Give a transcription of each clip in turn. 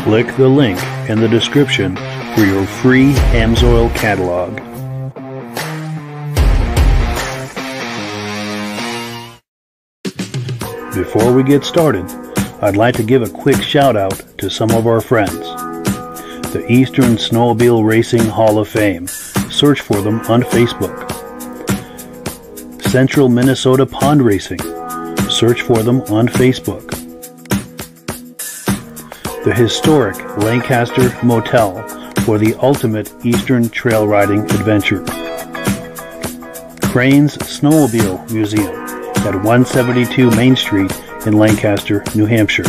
Click the link in the description for your free AMSOIL catalog. Before we get started, I'd like to give a quick shout out to some of our friends. The Eastern Snowmobile Racing Hall of Fame. Search for them on Facebook. Central Minnesota Pond Racing. Search for them on Facebook. The historic Lancaster Motel for the ultimate Eastern trail riding adventure. Crane's Snowmobile Museum at 172 Main Street in Lancaster, New Hampshire.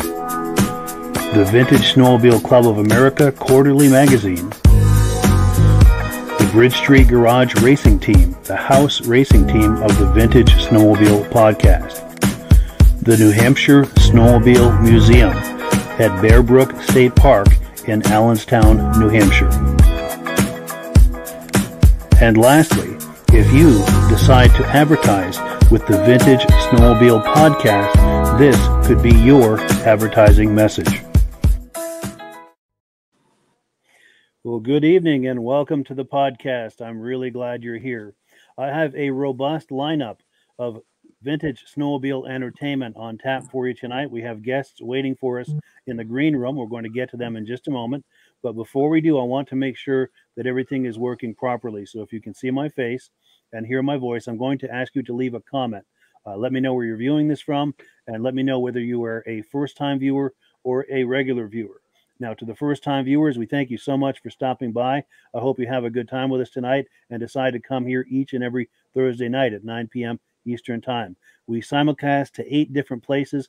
The Vintage Snowmobile Club of America Quarterly Magazine. The Bridge Street Garage Racing Team, the house racing team of the Vintage Snowmobile Podcast. The New Hampshire Snowmobile Museum at Bear Brook State Park in Allenstown, New Hampshire. And lastly, if you decide to advertise with the Vintage Snowmobile Podcast, this could be your advertising message. Well, good evening and welcome to the podcast. I'm really glad you're here. I have a robust lineup of Vintage Snowmobile entertainment on tap for you tonight. We have guests waiting for us in the green room. We're going to get to them in just a moment. But before we do, I want to make sure that everything is working properly. So if you can see my face and hear my voice, I'm going to ask you to leave a comment. Let me know where you're viewing this from, and let me know whether you are a first-time viewer or a regular viewer. Now, to the first-time viewers, we thank you so much for stopping by. I hope you have a good time with us tonight and decide to come here each and every Thursday night at 9 p.m. Eastern Time. We simulcast to 8 different places.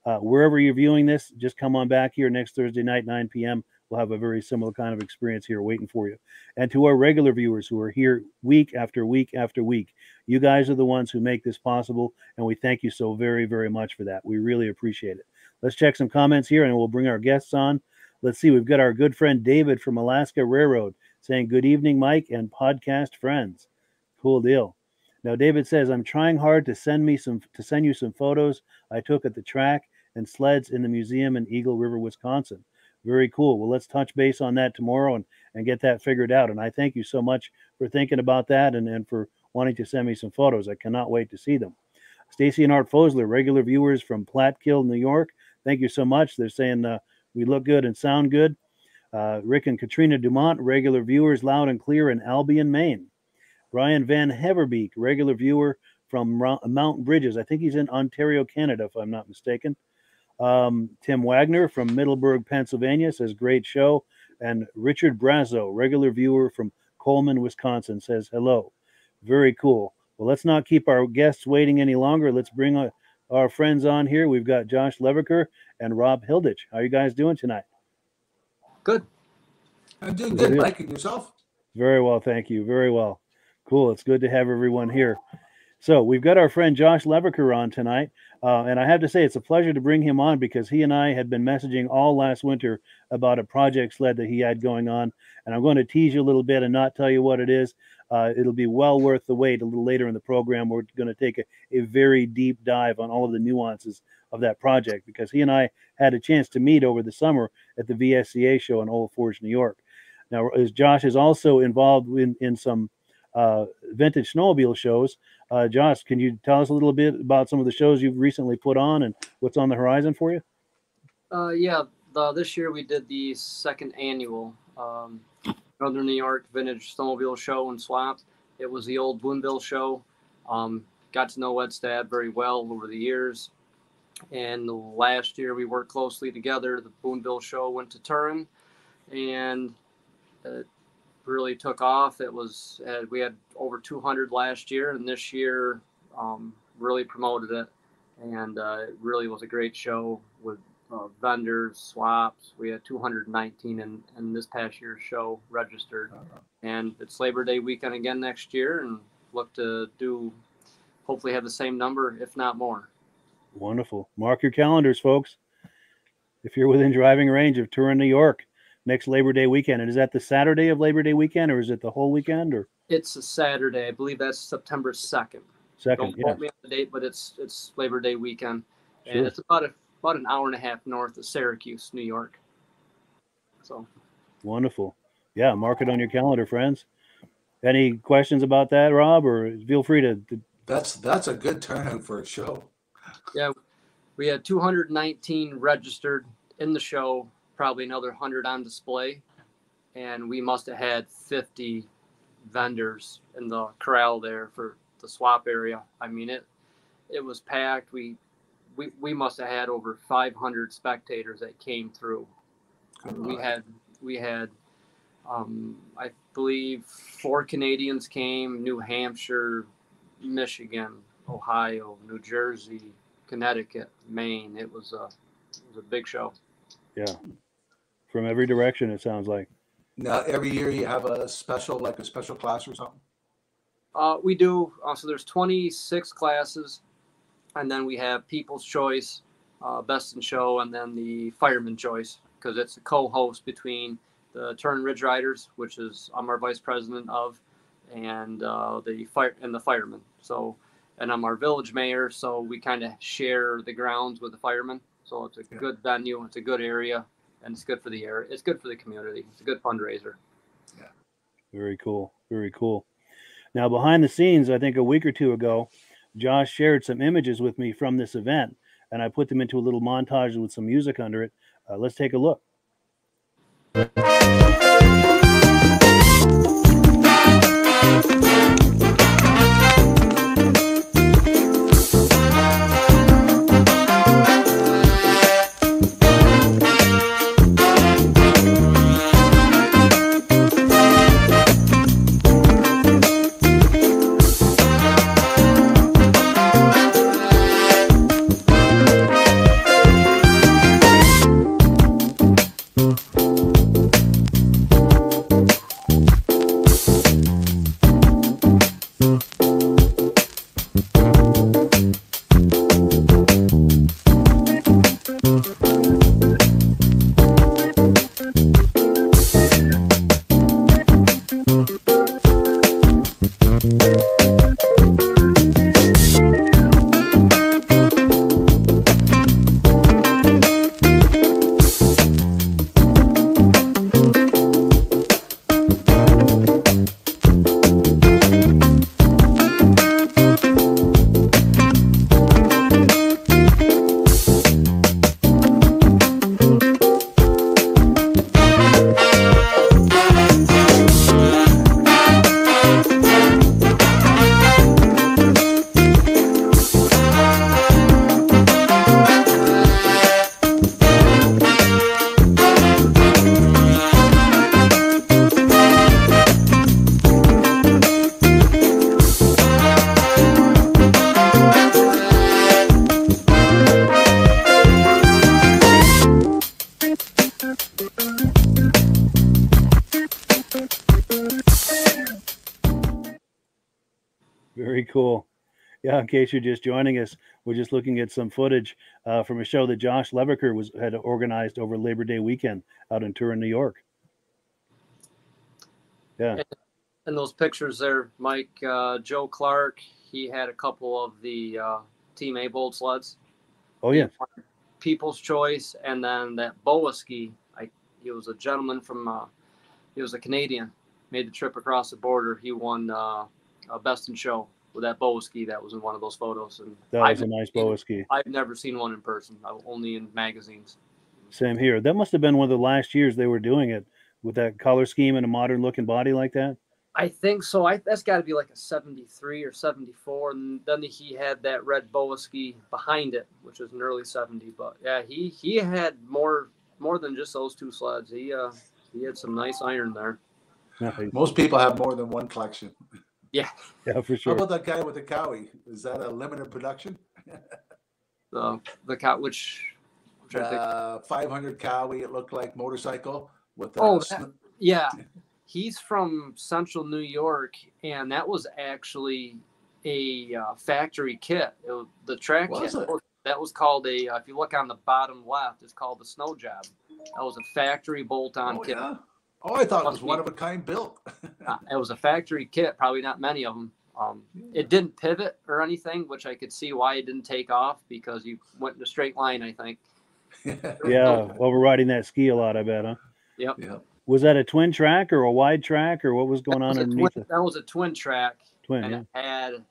Wherever you're viewing this, just come on back here next Thursday night, 9 p.m. We'll have a very similar kind of experience here waiting for you. And to our regular viewers who are here week after week after week, you guys are the ones who make this possible, and we thank you so very, very much for that. We really appreciate it. Let's check some comments here, and we'll bring our guests on. Let's see, we've got our good friend David from Alaska Railroad saying, "Good evening, Mike and podcast friends." Cool deal. Now, David says, "I'm trying hard to send you some photos I took at the track and sleds in the museum in Eagle River, Wisconsin." Very cool. Well, let's touch base on that tomorrow and get that figured out. And I thank you so much for thinking about that and for wanting to send me some photos. I cannot wait to see them. Stacy and Art Fosler, regular viewers from Platkill, New York. Thank you so much. They're saying we look good and sound good. Rick and Katrina Dumont, regular viewers loud and clear in Albion, Maine. Brian Van Heverbeek, regular viewer from Mountain Bridges. I think he's in Ontario, Canada, if I'm not mistaken. Tim Wagner from Middleburg, Pennsylvania says, "Great show." And Richard Brazo, regular viewer from Coleman, Wisconsin, says, "Hello." Very cool. Well, let's not keep our guests waiting any longer. Let's bring our friends on here. We've got Josh Leviker and Rob Hilditch. How are you guys doing tonight? Good. I'm doing good, Mike. And yourself? Very well, thank you. Very well. Cool. It's good to have everyone here. So we've got our friend Josh Leviker on tonight. And I have to say, it's a pleasure to bring him on because he and I had been messaging all last winter about a project sled that he had going on. And I'm going to tease you a little bit and not tell you what it is. It'll be well worth the wait a little later in the program. We're going to take a very deep dive on all of the nuances of that project because he and I had a chance to meet over the summer at the VSCA show in Old Forge, New York. Now, as Josh is also involved in some vintage snowmobile shows. Josh, can you tell us a little bit about some of the shows you've recently put on and what's on the horizon for you? Yeah, this year we did the second annual Northern New York Vintage Snowmobile Show and Swap. It was the old Boonville show. Got to know Wedstad very well over the years. And last year we worked closely together. The Boonville show went to Turin and it really took off. It was we had over 200 last year, and this year really promoted it, and it really was a great show with vendors, swaps. We had 219 in this past year's show registered, and it's Labor Day weekend again next year, and look to hopefully have the same number, if not more. Wonderful. Mark your calendars, folks. If you're within driving range of Turin, New York, next Labor Day weekend. And is that the Saturday of Labor Day weekend, or is it the whole weekend? Or it's a Saturday. I believe that's September 2nd. Don't quote me on the date, but it's Labor Day weekend, and it's about an hour and a half north of Syracuse, New York. So wonderful. Yeah, mark it on your calendar, friends. Any questions about that, Rob? Or feel free to. That's a good turnout for a show. Yeah, we had 219 registered in the show. Probably another 100 on display, and we must have had 50 vendors in the corral there for the swap area. I mean, it was packed. We must have had over 500 spectators that came through. We had I believe 4 Canadians came: New Hampshire, Michigan, Ohio, New Jersey, Connecticut, Maine. It was a big show. Yeah. From every direction, it sounds like. Now, every year you have a special class or something? We do. So there's 26 classes, and then we have People's Choice, Best in Show, and then the Fireman Choice, because it's a co-host between the Turin Ridge Riders, which is I'm our vice president of, and the firemen. So, and I'm our village mayor, so we kind of share the grounds with the firemen. So it's a good venue. It's a good area. And it's good for the area. It's good for the community. It's a good fundraiser. Yeah. Very cool. Very cool. Now, behind the scenes, I think a week or two ago, Josh shared some images with me from this event, and I put them into a little montage with some music under it. Let's take a look. Very cool. Yeah, in case you're just joining us, we're just looking at some footage from a show that Josh Leviker had organized over Labor Day weekend out in Turin, New York. Yeah. And those pictures there, Mike, Joe Clark, he had a couple of the Team A-Bolt sleds. Oh, yeah. People's Choice, and then that boa ski. He was a gentleman from, he was a Canadian, made the trip across the border. He won Best in Show with that boa ski that was in one of those photos. And that was a nice boa ski. I've never seen one in person, only in magazines. Same here. That must have been one of the last years they were doing it with that color scheme and a modern looking body like that. I think so. That's got to be like a 73 or 74. And then he had that red boa ski behind it, which was an early 70. But yeah, he had more than just those two sleds. He had some nice iron there. Nice. Most people have more than one collection. Yeah. Yeah, for sure. How about that guy with the Cowie? Is that a limited production? The cow, which 500 Cowie, it looked like, motorcycle with yeah. He's from Central New York, and that was actually a factory kit. The track kit. That was called if you look on the bottom left, it's called the Snow Job. That was a factory bolt-on kit. Yeah. Oh, I thought it was one of a kind built. It was a factory kit, probably not many of them. It didn't pivot or anything, which I could see why it didn't take off, because you went in a straight line, I think. Yeah, overriding that ski a lot, I bet, huh? Yep. Was that a twin track or a wide track, or what was going on underneath it? That was a twin track. And it had,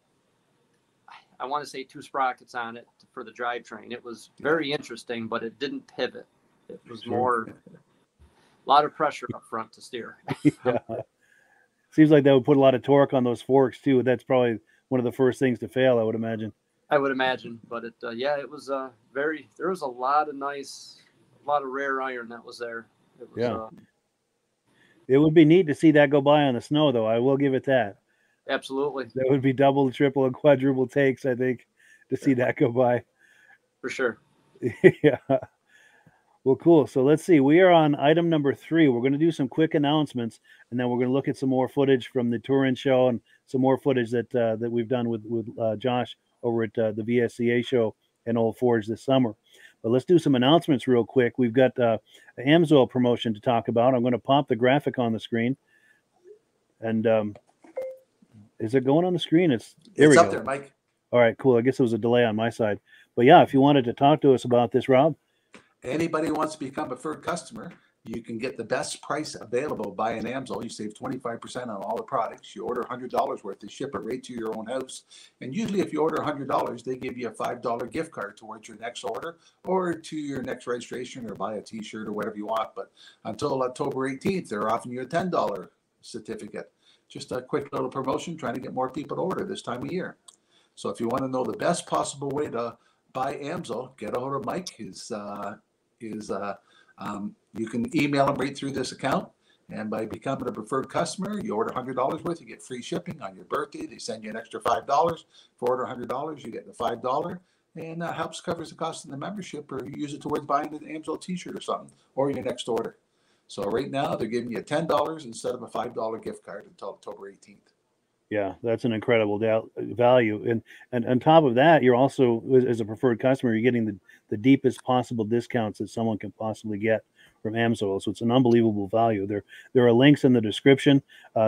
I want to say, 2 sprockets on it for the drivetrain. It was very interesting, but it didn't pivot. It was more, a lot of pressure up front to steer. Yeah. Seems like that would put a lot of torque on those forks too. That's probably one of the first things to fail, I would imagine. But it was there was a lot of rare iron that was there. It was, it would be neat to see that go by on the snow, though. I will give it that. Absolutely. That would be double, triple, and quadruple takes, I think, to see that go by. For sure. Yeah. Well, cool. So let's see. We are on item number 3. We're going to do some quick announcements, and then we're going to look at some more footage from the Turin show and some more footage that we've done with Josh over at the VSCA show in Old Forge this summer. But let's do some announcements real quick. We've got an AMSOIL promotion to talk about. I'm going to pop the graphic on the screen. And is it going on the screen? It's up there, Mike. All right, cool. I guess it was a delay on my side. But yeah, if you wanted to talk to us about this, Rob. Anybody who wants to become a preferred customer, you can get the best price available by an AMSOIL. You save 25% on all the products. You order $100 worth, they ship it right to your own house. And usually if you order $100, they give you a $5 gift card towards your next order or to your next registration, or buy a t-shirt or whatever you want. But until October 18th, they're offering you a $10 certificate. Just a quick little promotion, trying to get more people to order this time of year. So if you want to know the best possible way to buy AMSOIL, get a hold of Mike. You can email them right through this account, and by becoming a preferred customer, you order $100 worth, you get free shipping on your birthday. They send you an extra $5 for order $100. You get the $5, and helps covers the cost of the membership, or you use it towards buying an AMSOIL t-shirt or something, or your next order. So right now they're giving you $10 instead of a $5 gift card until October 18th. Yeah, that's an incredible value. And on top of that, you're also, as a preferred customer, you're getting the deepest possible discounts that someone can possibly get from AMSOIL. So it's an unbelievable value. There are links in the description.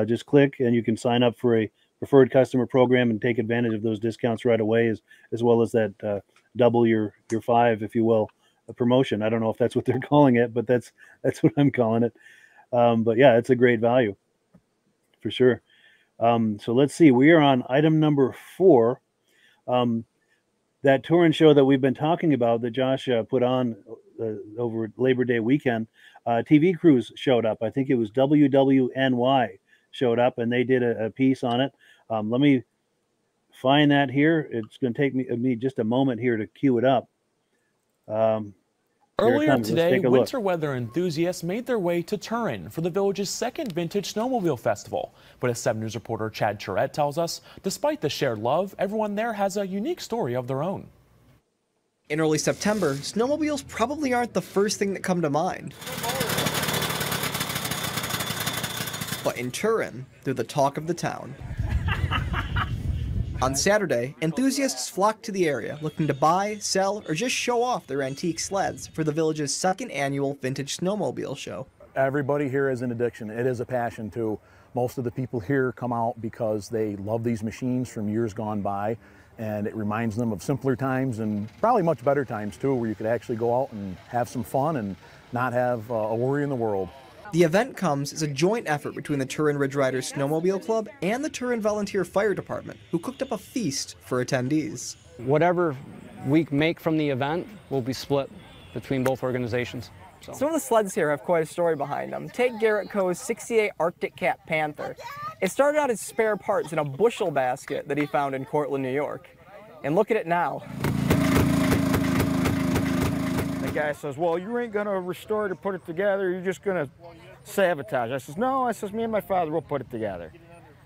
Just click and you can sign up for a preferred customer program and take advantage of those discounts right away, as well as that double your 5, if you will, a promotion. I don't know if that's what they're calling it, but that's what I'm calling it. But yeah, it's a great value for sure. So let's see. We are on item number 4. That Turin show that we've been talking about that Josh put on over Labor Day weekend, TV crews showed up. I think it was WWNY showed up, and they did a piece on it. Let me find that here. It's going to take me just a moment here to queue it up. Earlier today, winter weather enthusiasts made their way to Turin for the village's second Vintage Snowmobile Festival. But as 7 News reporter Chad Charette tells us, despite the shared love, everyone there has a unique story of their own. In early September, snowmobiles probably aren't the first thing that come to mind. But in Turin, they're the talk of the town. On Saturday, enthusiasts flocked to the area looking to buy, sell, or just show off their antique sleds for the village's second annual Vintage Snowmobile show. Everybody here is an addiction. It is a passion too. Most of the people here come out because they love these machines from years gone by, and it reminds them of simpler times and probably much better times too, where you could actually go out and have some fun and not have a worry in the world. The event comes as a joint effort between the Turin Ridge Riders Snowmobile Club and the Turin Volunteer Fire Department, who cooked up a feast for attendees. Whatever we make from the event will be split between both organizations. So. Some of the sleds here have quite a story behind them. Take Garrett Coe's 68 Arctic Cat Panther. It started out as spare parts in a bushel basket that he found in Cortland, New York. And look at it now. The guy says, well, you ain't gonna restore it or put it together, you're just gonna sabotage. I says, no, me and my father will put it together.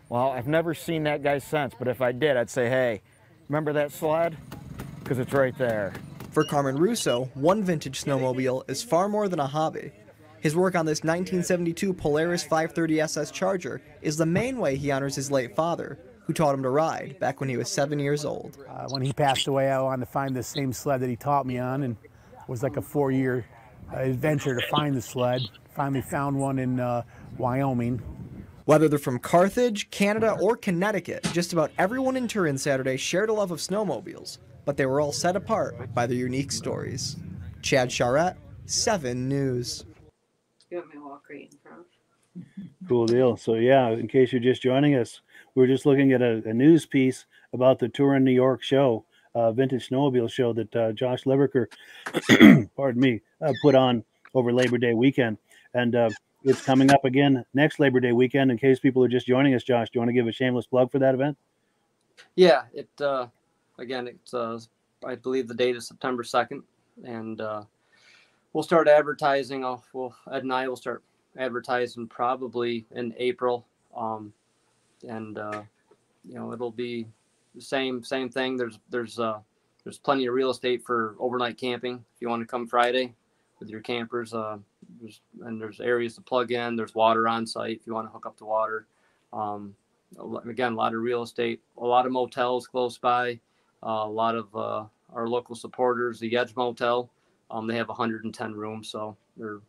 Well, I've never seen that guy since, but if I did, I'd say, hey, remember that sled? Because it's right there. For Carmen Russo, one vintage snowmobile is far more than a hobby. His work on this 1972 Polaris 530 SS Charger is the main way he honors his late father, who taught him to ride back when he was 7 years old. When he passed away, I wanted to find the same sled that he taught me on, and it was like a 4-year adventure to find the sled. Finally found one in Wyoming. Whether they're from Carthage, Canada, or Connecticut, just about everyone in Turin Saturday shared a love of snowmobiles, but they were all set apart by their unique stories. Chad Charette, 7 News. You want me to walk right in front? Cool deal. So yeah, in case you're just joining us, we're just looking at a news piece about the Turin, New York show, Vintage Snowmobile show that Josh Leviker, pardon me, put on over Labor Day weekend. And it's coming up again next Labor Day weekend. In case people are just joining us, Josh, do you want to give a shameless plug for that event? Yeah, again, it's I believe the date is September 2nd, and we'll start advertising. Ed and I will start advertising probably in April, and it'll be the same thing. There's plenty of real estate for overnight camping if you want to come Friday with your campers. There's areas to plug in. There's water on site if you want to hook up to water. Again, a lot of real estate, a lot of motels close by. A lot of our local supporters, the Edge Motel, they have 110 rooms, so their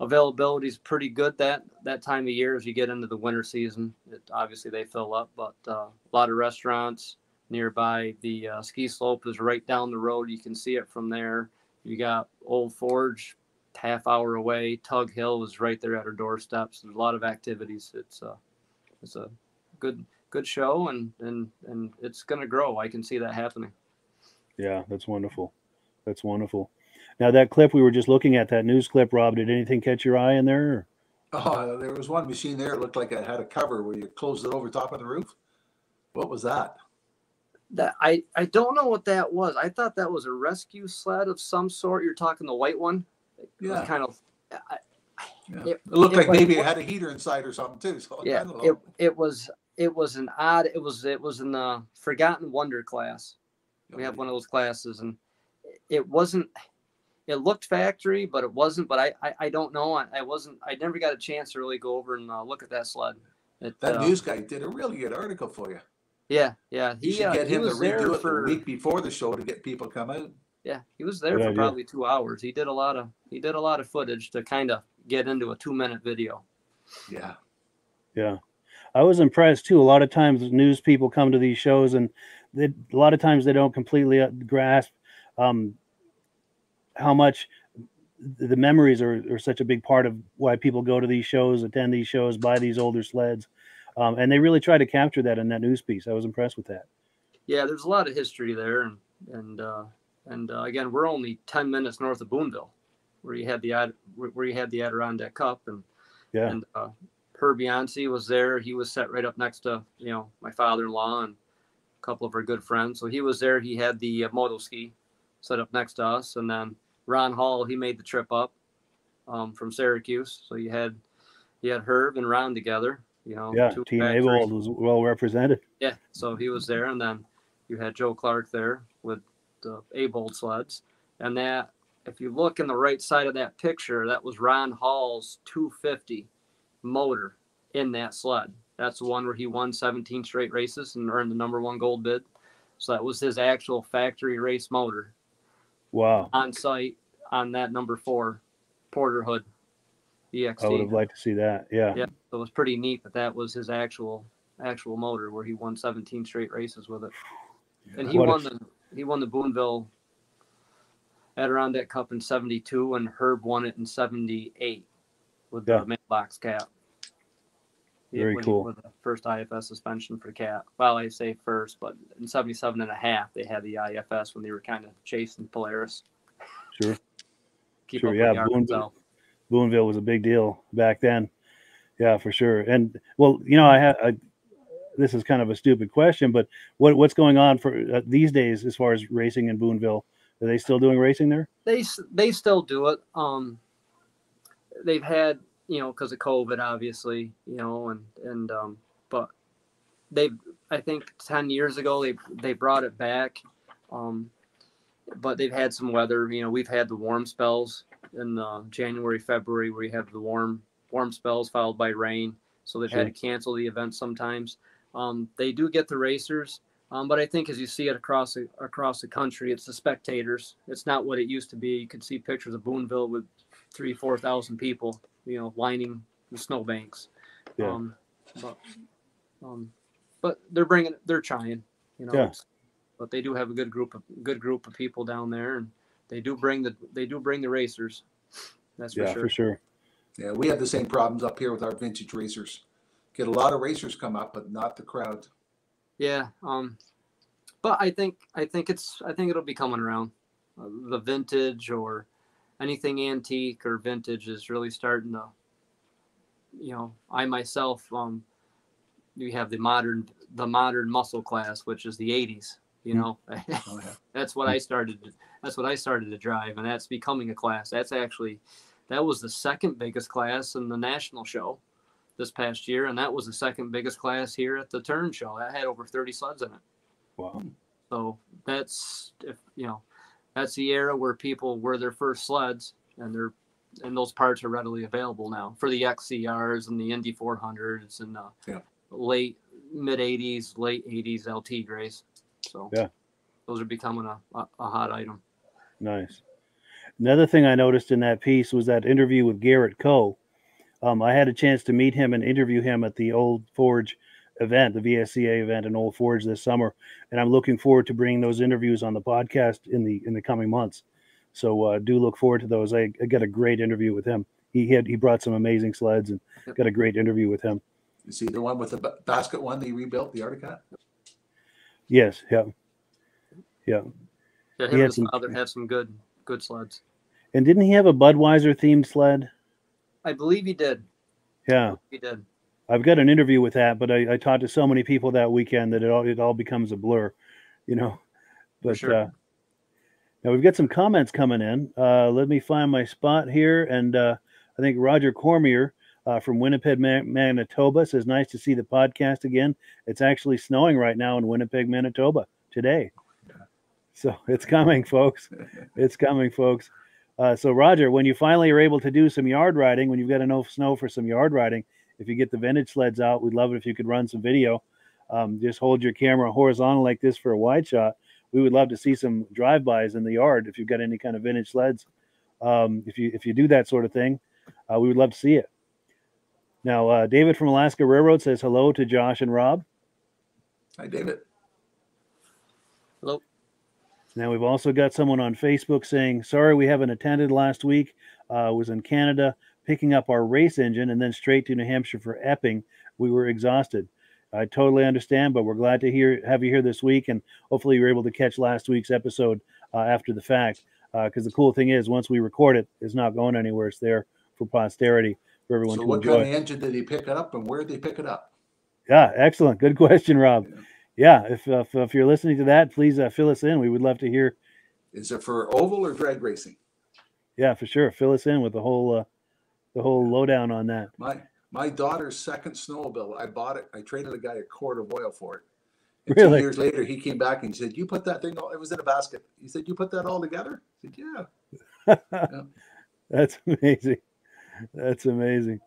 availability is pretty good that time of year. As you get into the winter season, obviously they fill up, but a lot of restaurants nearby. The ski slope is right down the road. You can see it from there. You got Old Forge, half hour away. Tug Hill is right there at our doorsteps. There's a lot of activities. It's a good show, and it's going to grow. I can see that happening. Yeah, that's wonderful. That's wonderful. Now, that clip we were just looking at, that news clip, Rob, did anything catch your eye in there? Oh, there was one machine there. It looked like it had a cover where you closed it over top of the roof. What was that? That I don't know what that was. I thought that was a rescue sled of some sort. You're talking the white one? Yeah. Kind of. It looked like maybe it had a heater inside or something too. So yeah, it was in the Forgotten Wonder class. We have one of those classes, and it wasn't. It looked factory, but it wasn't. But I don't know. I never got a chance to really go over and look at that sled. That news guy did a really good article for you. Yeah. You should get him to redo it the week before the show to get people to come out. Yeah, he was there for probably 2 hours. He did a lot of footage to kind of get into a 2-minute video. Yeah. I was impressed too. A lot of times news people come to these shows, and a lot of times they don't completely grasp how much the memories are such a big part of why people go to these shows, attend these shows, buy these older sleds. And they really try to capture that in that news piece. I was impressed with that. Yeah, there's a lot of history there. And again, we're only 10 minutes north of Boonville, where you had the Adirondack Cup. And Herb Yancey was there. He was set right up next to, my father-in-law and a couple of our good friends. So he was there. He had the moto ski set up next to us. And then Ron Hall, he made the trip up from Syracuse. So you had Herb and Ron together. Team Abold was well represented. Yeah, so he was there, and then you had Joe Clark there with the Abold sleds. And that, if you look in the right side of that picture, that was Ron Hall's 250 motor in that sled. That's the one where he won 17 straight races and earned the #1 gold bid. So that was his actual factory race motor. Wow. On site on that #4 Porter Hood EXT. I would have liked to see that. Yeah. Yeah. So it was pretty neat that was his actual motor where he won 17 straight races with it. And he won the Boonville Adirondack Cup in 72, and Herb won it in 78 with the mailbox cap. Very cool. With the first IFS suspension for the cap. Well, I say first, but in 77.5, they had the IFS when they were kind of chasing Polaris. Sure. Keep sure. up Yeah. with Boonville was a big deal back then. Yeah, for sure. And well, you know, this is kind of a stupid question, but what's going on for these days as far as racing in Boonville? Are they still doing racing there? They still do it. They've had, because of COVID, obviously, but I think 10 years ago they brought it back, but they've had some weather. We've had the warm spells in January, February, where you have the warm spells followed by rain, so they've had to cancel the event sometimes. They do get the racers, but I think as you see it across the country, it's the spectators. It's not what it used to be. You could see pictures of Boonville with 3,000-4,000 people, lining the snowbanks. Yeah. But they're trying, but they do have a good group of people down there, and they do bring the racers. That's for sure. For sure. Yeah, we have the same problems up here with our vintage racers. Get a lot of racers come up, but not the crowd. Yeah. But I think it'll be coming around. The vintage or anything antique or vintage is really starting to, I myself, we have the modern muscle class, which is the 80s, that's what I started to drive, and that's becoming a class. That was the second biggest class in the national show this past year, and that was the second biggest class here at the Turin show. That had over 30 sleds in it. Wow. So that's the era where people were their first sleds, and those parts are readily available now for the XCRs and the Indy 400s and late mid 80s, late 80s LT grays. So those are becoming a hot item. Nice. Another thing I noticed in that piece was that interview with Garrett Coe. I had a chance to meet him and interview him at the Old Forge event, the VSCA event in Old Forge this summer, and I'm looking forward to bringing those interviews on the podcast in the coming months. So do look forward to those. I got a great interview with him. He brought some amazing sleds and got a great interview with him. You see the one with the basket one that he rebuilt, the Arctic Cat? Yes. Yeah. Him and his father have some good sleds. And didn't he have a Budweiser themed sled? I believe he did. Yeah, he did. I've got an interview with that, but I talked to so many people that weekend that it all becomes a blur, But sure. Now we've got some comments coming in. Let me find my spot here, and I think Roger Cormier from Winnipeg, Manitoba says, "Nice to see the podcast again. It's actually snowing right now in Winnipeg, Manitoba today, so it's coming, folks. It's coming, folks." So Roger, when you finally are able to do some yard riding, when you've got enough snow for some yard riding, if you get the vintage sleds out, we'd love it if you could run some video. Just hold your camera horizontal like this for a wide shot. We would love to see some drive-bys in the yard if you've got any kind of vintage sleds. If you do that sort of thing, we would love to see it. Now, David from Alaska Railroad says hello to Josh and Rob. Hi, David. Hello. Now we've also got someone on Facebook saying, "Sorry we haven't attended last week. Was in Canada picking up our race engine and then straight to New Hampshire for Epping. We were exhausted." I totally understand, but we're glad to have you here this week, and hopefully you're able to catch last week's episode after the fact. Because the cool thing is, once we record it, it's not going anywhere. It's there for posterity for everyone to enjoy. So what kind of engine did he pick it up, and where did they pick it up? Yeah, excellent. Good question, Rob. Yeah, if you're listening to that, please fill us in. We would love to hear. Is it for oval or drag racing? Yeah, for sure. Fill us in with the whole lowdown on that. My daughter's second snowmobile, I bought it. I traded a guy a quart of oil for it. And Really? 2 years later, he came back and he said, "You put that thing all," it was in a basket. He said, "You put that all together?" I said, "Yeah." That's amazing. That's amazing.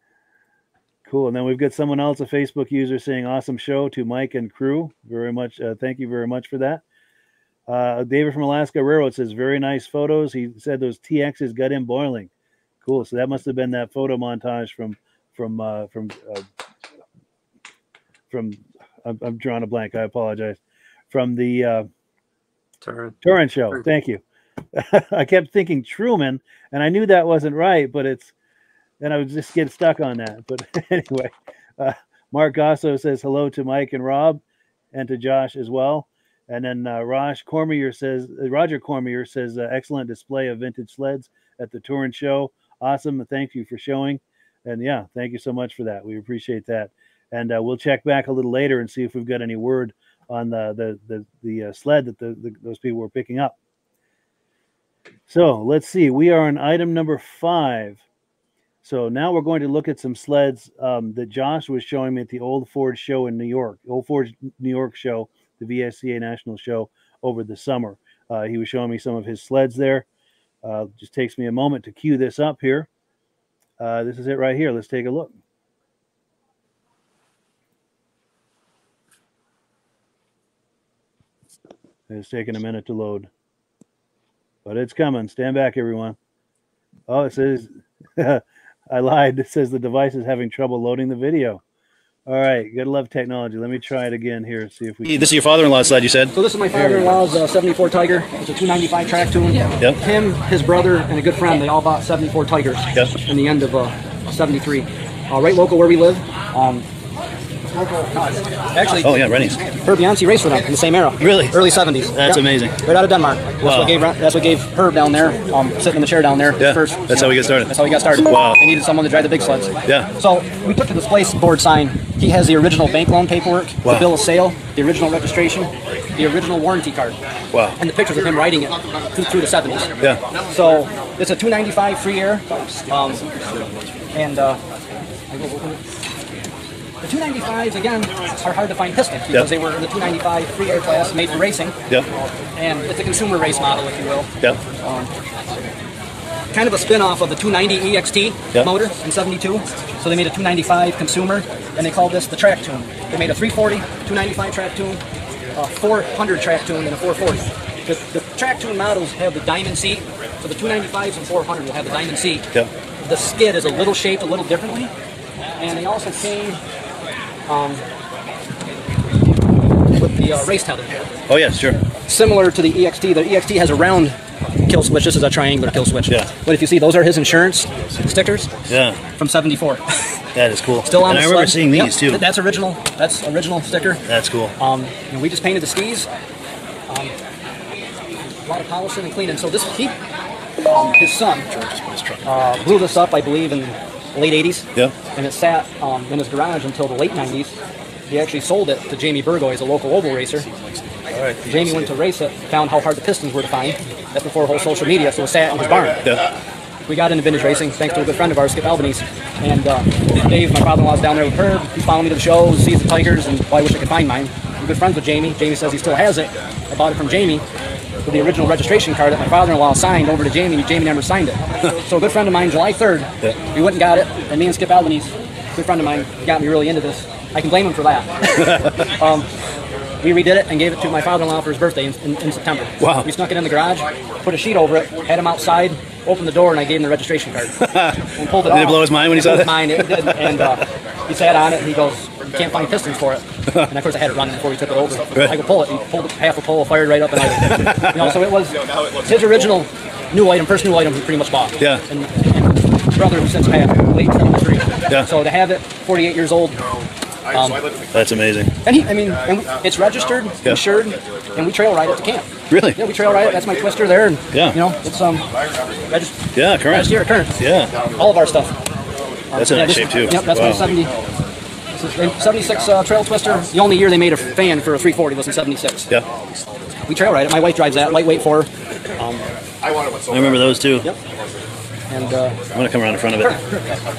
Cool. And then we've got someone else, a Facebook user, saying awesome show to Mike and crew. Very much. Thank you very much for that. David from Alaska Railroad says, very nice photos. He said those TXs got him boiling. Cool. So that must have been that photo montage from I'm drawing a blank. I apologize. From the Turin show. Thank you. I kept thinking Truman, and I knew that wasn't right, but and I would just get stuck on that. But anyway, Mark Gosso says hello to Mike and Rob, and to Josh as well. And then Roger Cormier says excellent display of vintage sleds at the Turin show. Awesome. Thank you for showing. And yeah, thank you so much for that. We appreciate that. And we'll check back a little later and see if we've got any word on the sled that those people were picking up. So let's see. We are on item number 5. So now we're going to look at some sleds that Josh was showing me at the Old Ford show in New York. Old Ford New York show, the VSCA National Show over the summer. He was showing me some of his sleds there. Just takes me a moment to cue this up here. This is it right here. Let's take a look. It's taking a minute to load, but it's coming. Stand back, everyone. Oh, it says, I lied. It says the device is having trouble loading the video. All right, gotta love technology. Let me try it again here. See if we. This is your father-in-law's sled, you said? So this is my father-in-law's 74 Tiger. It's a 295 track tune. Yep. Him, his brother, and a good friend, they all bought 74 Tigers in the end of 73. Right local where we live. Actually, oh yeah, Rennie's. Herb Yancey raced for them in the same era. Really? Early 70s. That's amazing. Right out of Denmark. That's what gave Herb down there, sitting in the chair down there. Yeah. First, that's how we got started. That's how we got started. Wow. They needed someone to drive the big sleds. Yeah. So we took the display board sign. He has the original bank loan paperwork, the bill of sale, the original registration, the original warranty card. Wow. And the pictures of him riding it through the 70s. Yeah. So it's a 295 free air. The 295s, again, are hard to find pistons because they were in the 295 free air class made for racing. Yep. And it's a consumer race model, if you will. Yep. Kind of a spin-off of the 290 EXT motor in 72. So they made a 295 consumer, and they called this the track tune. They made a 340, 295 track tune, a 400 track tune, and a 440. The track tune models have the diamond seat, so the 295s and 400 will have the diamond seat. Yep. The skid is a little shaped a little differently, and they also came with the race tether. Oh yeah, sure. Similar to the EXT. The EXT has a round kill switch. This is a triangular kill switch. Yeah. But if you see, those are his insurance stickers. Yeah. From 74. That is cool. Still on and the I remember sled. seeing these too. That's original. That's original sticker. That's cool. And we just painted the skis. A lot of polishing and cleaning. So this his son blew this up, I believe, in the late 80s. Yeah. And it sat in his garage until the late 90s. He actually sold it to Jamie Burgo. He's a local oval racer. All right. Jamie went to race it, found how hard the pistons were to find. That's before whole social media, so it sat in his barn. Yeah. We got into vintage racing thanks to a good friend of ours, Skip Albanese. And Dave, my father-in-law's down there with Herb. He's following me to the show, sees the Tigers, and I wish I could find mine. I'm good friends with Jamie. Jamie says he still has it. I bought it from Jamie with the original registration card that my father-in-law signed over to Jamie, and Jamie never signed it. So a good friend of mine, July 3rd, we went and got it, and me and Skip Albanese, a good friend of mine, got me really into this. I can blame him for that. We redid it and gave it to my father-in-law for his birthday in September. Wow. We snuck it in the garage, put a sheet over it, had him outside, opened the door, and I gave him the registration card. And pulled it off. Did it blow his mind when he saw that? Mine, it did. And he sat on it, and he goes, "You can't find pistons for it." And of course, I had it running before we took it over. Right. I could pull it. He pulled half a pole, fired right up, and I, so it was his original new item, first new item he pretty much bought. Yeah. And his brother, who since passed, late 73. Yeah. So to have it, 48 years old. That's amazing. And it's registered, insured, and we trail ride it to camp. Really? Yeah, we trail ride it. That's my twister there, and it's current. Registered, current. Yeah. All of our stuff. That's in nice shape too. Yep, that's my 76 trail twister. The only year they made a fan for a 340 was in 76. Yeah. We trail ride it. My wife drives that, lightweight for her. I remember those too. Yep. And I'm gonna come around in front of it.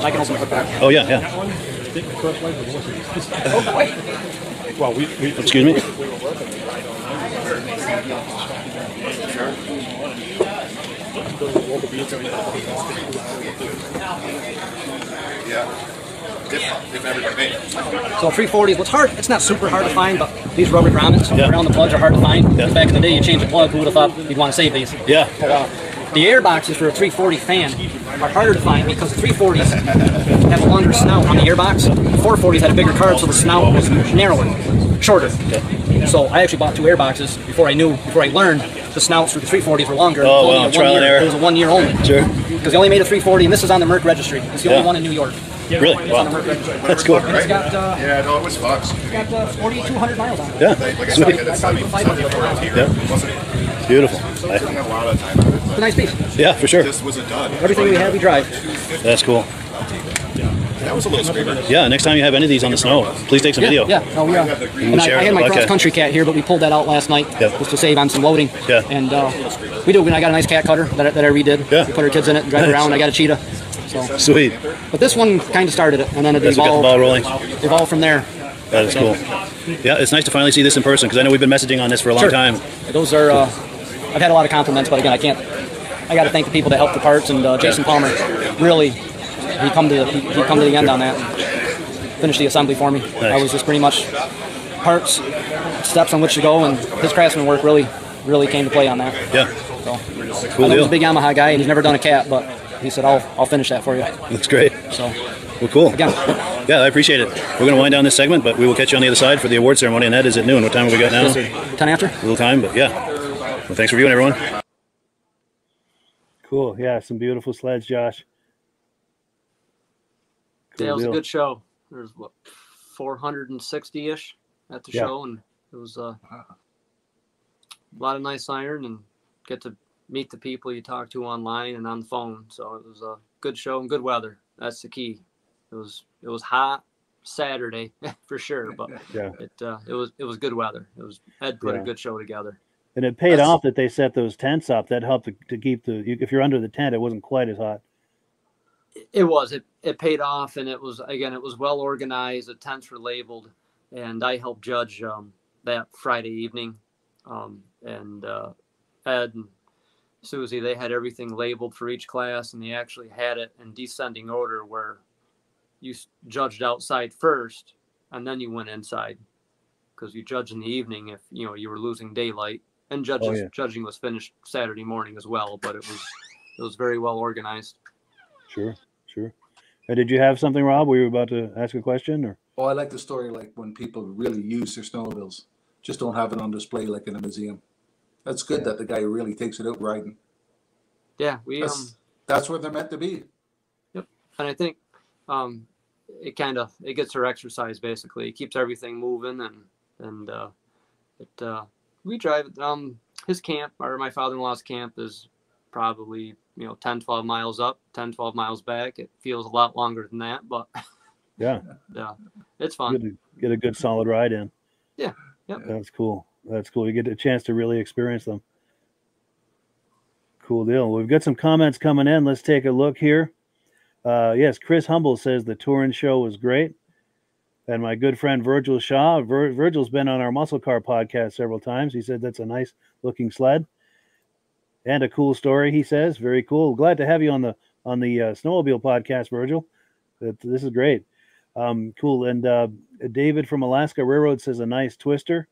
I can open the hook back. Oh yeah. Well, excuse me. if everybody made it? So 340s, what's hard, it's not super hard to find, but these rubber grommets around the plugs are hard to find. Back in the day, you change a plug, who would have thought you'd want to save these? Yeah. But, the air boxes for a 340 fan are harder to find because the 340s have a longer snout on the air box. The 440s had a bigger card, so the snout was narrower, shorter. Okay. So I actually bought 2 air boxes before I learned the snouts for the 340s were longer. Oh, wow, trial and error. It was a 1 year only. Sure. Because they only made a 340, and this is on the Merc registry. It's the only one in New York. Really? Wow. That's cool. And it's got, Yeah, no, it was fun. It's got 4,200 miles on it. Yeah. Like I said, I did it 75 here. Yeah. Wasn't Beautiful. I spent a lot of time on it. It's a nice piece. Yeah, for sure. It just wasn't done. Everything we have, we drive. That's cool. That was a little screamer. Yeah, next time you have any of these on the snow, please take some video. Yeah, no, we are. And I had my cross-country cat here, but we pulled that out last night just to save on some loading. Yeah. And we do. I got a nice cat cutter that I redid. Yeah. We put our kids in it and drive around. I got a cheetah. So. Sweet. But this one kind of started it, and then it That's what got the ball rolling. Evolved from there. That is cool. Yeah, it's nice to finally see this in person because I know we've been messaging on this for a long time. Those are, I've had a lot of compliments, but again, I got to thank the people that helped the parts, and Jason Palmer, really, he come to the end on that and finished the assembly for me. Nice. I was just pretty much parts, steps on which to go, and his craftsman work really came to play on that. Yeah. So, Cool I know deal. he's a big Yamaha guy, and he's never done a cat, but he said, I'll finish that for you. That's great. So, well, cool. Again. Yeah, I appreciate it. We're going to wind down this segment, but we will catch you on the other side for the award ceremony, and that is at noon. What time have we got now? 10 after? A little time, but yeah. Well, thanks for viewing, everyone. Cool. Yeah, some beautiful sleds, Josh. Yeah, it was a good show. There's 460-ish at the show, and it was a lot of nice iron and get to meet the people you talk to online and on the phone. So it was a good show and good weather. That's the key. It was hot Saturday for sure, but it was good weather. Ed put a good show together. And it paid off that they set those tents up. That helped to keep if you're under the tent, it wasn't quite as hot. It paid off, and it was well organized. The tents were labeled, and I helped judge that Friday evening. And Ed and Susie, they had everything labeled for each class, and they actually had it in descending order where you judged outside first, and then you went inside, because you judged in the evening if you were losing daylight. And judging was finished Saturday morning as well, but it was very well organized. Sure. Did you have something, Rob? Were you about to ask a question? Or? Oh, I like the story, like when people really use their snowmobiles, just don't have it on display like in a museum. That's good that the guy really takes it out riding. Yeah, that's where they're meant to be. Yep, and I think it gets her exercise basically. It keeps everything moving, and we drive. His camp, or my father-in-law's camp, is probably 10-12 miles up, 10-12 miles back. It feels a lot longer than that, but yeah, it's fun. Good to get a good solid ride in. Yeah, yep. That's cool. You get a chance to really experience them. Cool deal. We've got some comments coming in. Let's take a look here. Yes, Chris Humble says the Turin show was great. And my good friend Virgil Shaw, Virgil's been on our Muscle Car podcast several times. He said that's a nice looking sled and a cool story. He says, very cool. Glad to have you on the Snowmobile podcast, Virgil. This is great. Cool. And David from Alaska Railroad says a nice twister.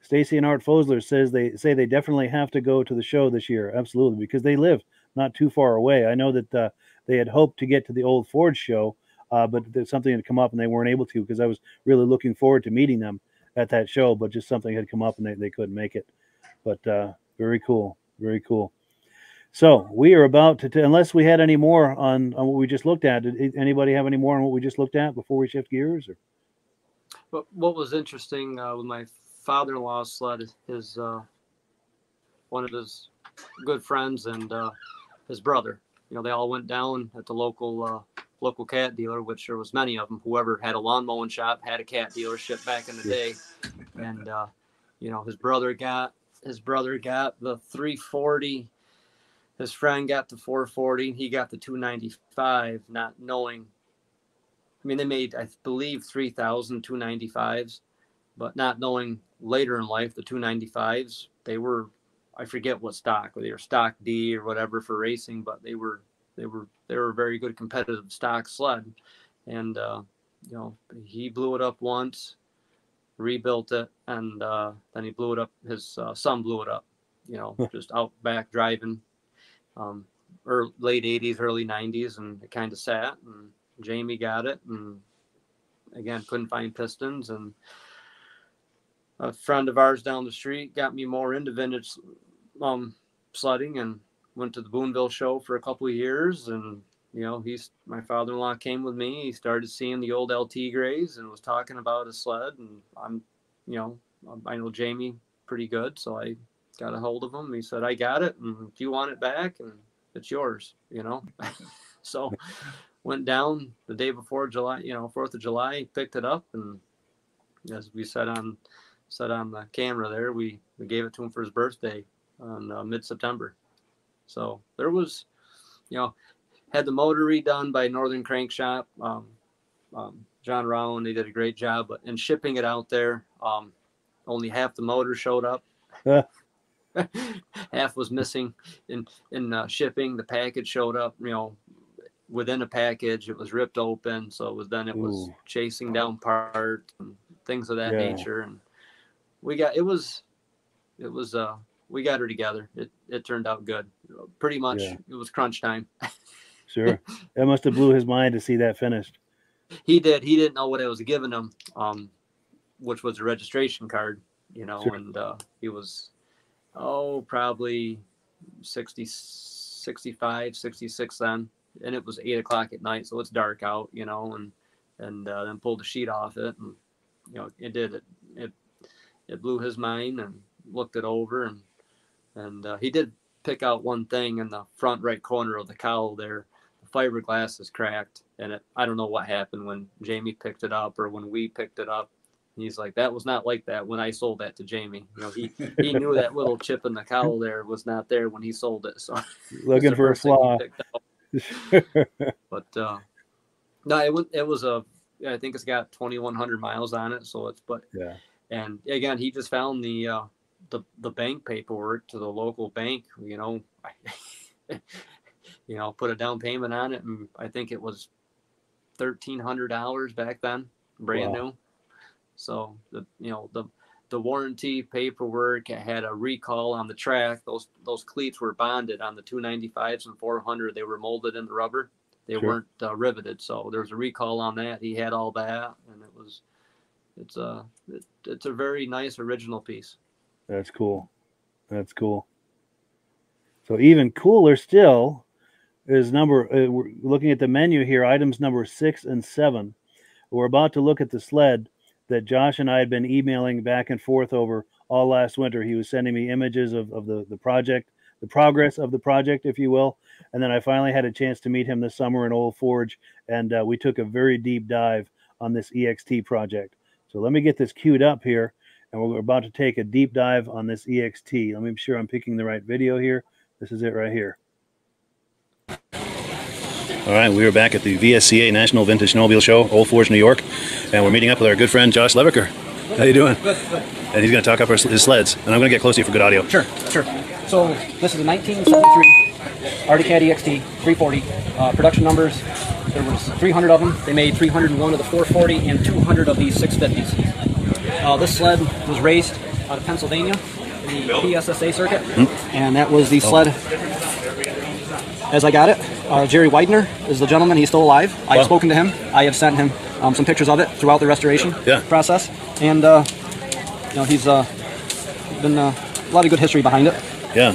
Stacy and Art Fosler says they definitely have to go to the show this year. Absolutely, because they live not too far away. I know that they had hoped to get to the old Ford show, but there's something had come up and they weren't able to, because I was really looking forward to meeting them at that show, but just something had come up and they couldn't make it. But very cool. Very cool. So we are about to, unless we had any more on what we just looked at. Did anybody have any more on what we just looked at before we shift gears? Or? But what was interesting with my father-in-law's sled, his one of his good friends and his brother, they all went down at the local cat dealer, which there was many of them. Whoever had a lawn mowing shop had a cat dealership back in the day, and his brother got the 340. His friend got the 440. He got the 295, not knowing. I mean, they made, I believe, 3,000 295s, but not knowing later in life the 295s, they were, I forget what stock, whether they were stock D or whatever for racing, but they were a very good competitive stock sled. and you know, he blew it up once, rebuilt it, and then he blew it up. His son blew it up, you know, just out back driving, late 80s, early 90s, and it kind of sat, and Jamie got it, and again, couldn't find pistons, and a friend of ours down the street got me more into vintage sledding, and went to the Boonville show for a couple of years, and you know, my father-in-law came with me. He started seeing the old LT Grays and was talking about a sled, and I know Jamie pretty good, so I got a hold of him. He said, I got it, and if you want it back, and it's yours, you know. So went down the day before July, 4th of July, picked it up, and as we said on the camera there, we gave it to him for his birthday on mid-September. So there was, you know, had the motor redone by Northern Crank Shop, John Rowan. They did a great job, but in shipping it out there, only half the motor showed up. Half was missing in shipping. The package showed up, you know, within a package. It was ripped open, so it was chasing down parts and things of that nature. And we got we got her together. It turned out good. Pretty much, it was crunch time. Sure. That must have blew his mind to see that finished. He did. He didn't know what I was giving him, which was a registration card, you know, sure. And he was, probably 60, 65, 66 then. And it was 8 o'clock at night, so it's dark out, you know, and then pulled the sheet off it. And, you know, it blew his mind, and looked it over, and he did pick out one thing in the front right corner of the cowl there. The fiberglass is cracked, and I don't know what happened when Jamie picked it up or when we picked it up. He's like, that was not like that when I sold that to Jamie. You know, he knew that little chip in the cowl there was not there when he sold it. So looking for a flaw. But no, it was I think it's got 2,100 miles on it. So and again, he just found the bank paperwork to the local bank, you know, you know, put a down payment on it, and I think it was $1,300 back then, brand new. So the warranty paperwork had a recall on the track. Those cleats were bonded on the 295s and 400. They were molded in the rubber. They weren't riveted. So there's a recall on that. He had all that, and it's a very nice original piece. That's cool. That's cool. So even cooler still is we're looking at the menu here, items number 6 and 7. We're about to look at the sled that Josh and I had been emailing back and forth over all last winter. He was sending me images of the project, the progress of the project, if you will. And then I finally had a chance to meet him this summer in Old Forge, and we took a very deep dive on this EXT project. So let me get this queued up here. And we're about to take a deep dive on this EXT. Let me be sure I'm picking the right video here. This is it right here. All right, we are back at the VSCA National Vintage Snowmobile Show, Old Forge, New York. And we're meeting up with our good friend, Josh Leviker. How you doing? Good. And he's going to talk up his sleds. And I'm going to get close to you for good audio. Sure. So this is a 1973 Arctic Cat EXT 340. Production numbers, there was 300 of them. They made 301 of the 440 and 200 of these 650s. This sled was raced out of Pennsylvania, the PSSA circuit, and that was the sled as I got it. Jerry Widener is the gentleman. He's still alive. I've spoken to him. I have sent him some pictures of it throughout the restoration process, and he's been a lot of good history behind it. Yeah.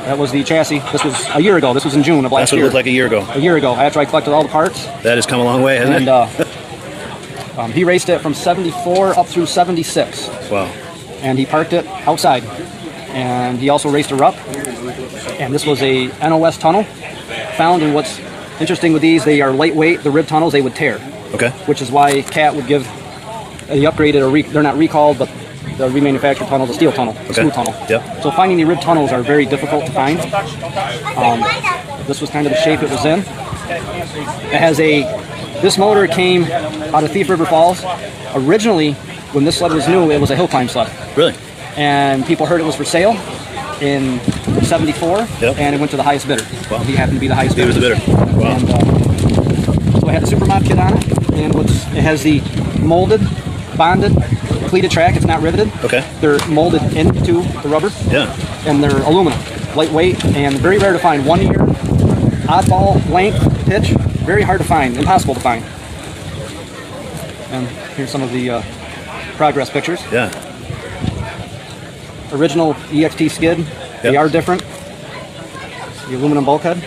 That was the chassis. This was a year ago. This was in June of last year. That's what it looked like a year ago. A year ago, after I collected all the parts. That has come a long way, hasn't it? He raced it from 74 up through 76. Wow. And he parked it outside. And he also raced her up. And this was a NOS tunnel found. And what's interesting with these, they are lightweight. The rib tunnels, they would tear. Okay. Which is why Cat would give the upgraded, they're not recalled, but the remanufactured tunnel, the steel tunnel, the smooth tunnel. Yep. So finding the rib tunnels are very difficult to find. This was kind of the shape it was in. It has this motor came out of Thief River Falls. Originally, when this sled was new, it was a hill climb sled. Really? And people heard it was for sale in 74, and it went to the highest bidder. Wow. He happened to be the highest bidder. He was the bidder. Wow. it had a super mod kit on it, and it has the molded, bonded, pleated track. It's not riveted. Okay. They're molded into the rubber. Yeah. And they're aluminum, lightweight, and very rare to find. 1 year, oddball, length, pitch, very hard to find, impossible to find. And here's some of the progress pictures. Yeah. Original EXT skid. Yep. They are different. The aluminum bulkhead.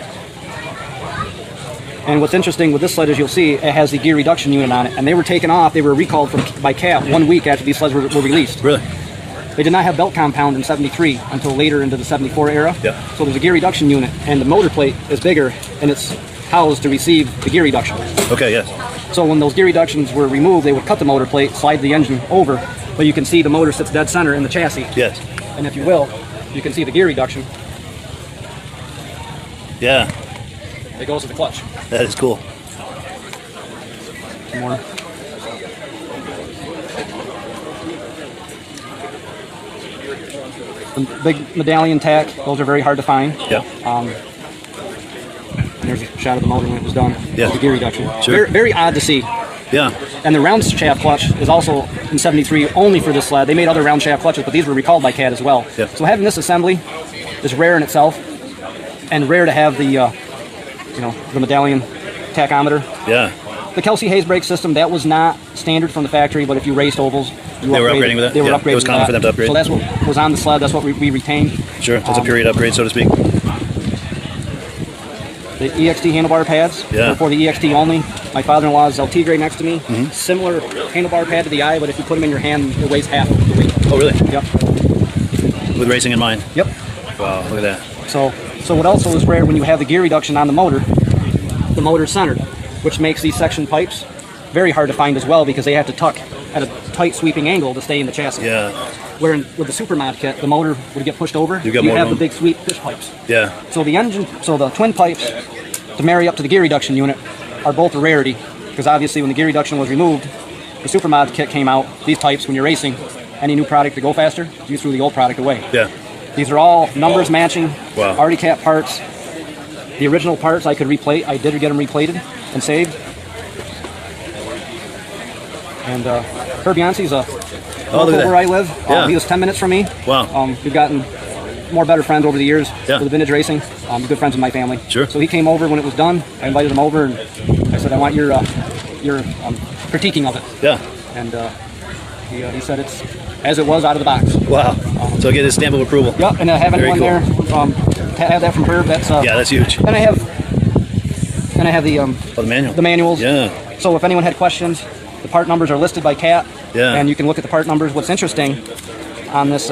And what's interesting with this sled is you'll see it has the gear reduction unit on it, and they were taken off. They were recalled by CAT 1 week after these sleds were released. Really? They did not have belt compound in '73 until later into the '74 era. Yep. So there's a gear reduction unit, and the motor plate is bigger, and it's housed to receive the gear reduction. Okay, yes. So when those gear reductions were removed, they would cut the motor plate, slide the engine over, but you can see the motor sits dead center in the chassis. Yes. And if you will, you can see the gear reduction. Yeah. It goes with the clutch. That is cool. More. The big medallion tack, those are very hard to find. Yeah. There's a shot of the motor when it was done. Yeah. The gear reduction. Sure. Very, very odd to see. Yeah. And the round shaft clutch is also in '73 only for this sled. They made other round shaft clutches, but these were recalled by CAT as well. Yeah. So having this assembly is rare in itself, and rare to have the, the medallion tachometer. Yeah. The Kelsey Hayes brake system, that was not standard from the factory, but if you raced ovals, they were upgrading with it. They were yeah. upgrading. It was common for them to upgrade. So that's what was on the sled. That's what we retained. Sure. So it's a period upgrade, so to speak. The EXT handlebar pads. Yeah. For the EXT only. My father-in-law's LT grade next to me. Mm-hmm. Similar handlebar pad to the eye, but if you put them in your hand, it weighs half of the weight. Oh, really? Yep. With racing in mind. Yep. Wow, look at that. So what also is rare when you have the gear reduction on the motor's centered, which makes these section pipes very hard to find as well because they have to tuck at a tight sweeping angle to stay in the chassis. Yeah. Where with the super mod kit, the motor would get pushed over. You have the big sweep fish pipes. Yeah. So the twin pipes to marry up to the gear reduction unit are both a rarity because obviously when the gear reduction was removed, the super mod kit came out. These pipes, when you're racing, any new product to go faster, you threw the old product away. Yeah. These are all numbers matching, wow. already CAT parts. The original parts I could replate. I did get them replated and saved. And Herb Yancey's local where I live. Yeah. He was 10 minutes from me. Wow. We've gotten more better friends over the years yeah. with vintage racing. Good friends with my family. Sure. So he came over when it was done. I invited him over and I said, I want your critiquing of it. Yeah. And he said it's as it was out of the box. Wow. So get his stamp of approval. Yep. And having Very one cool. there, to have that from Herb, that's yeah, that's huge. And I have the the manual. The manuals. Yeah. So if anyone had questions, the part numbers are listed by CAT. Yeah. And you can look at the part numbers. What's interesting on this,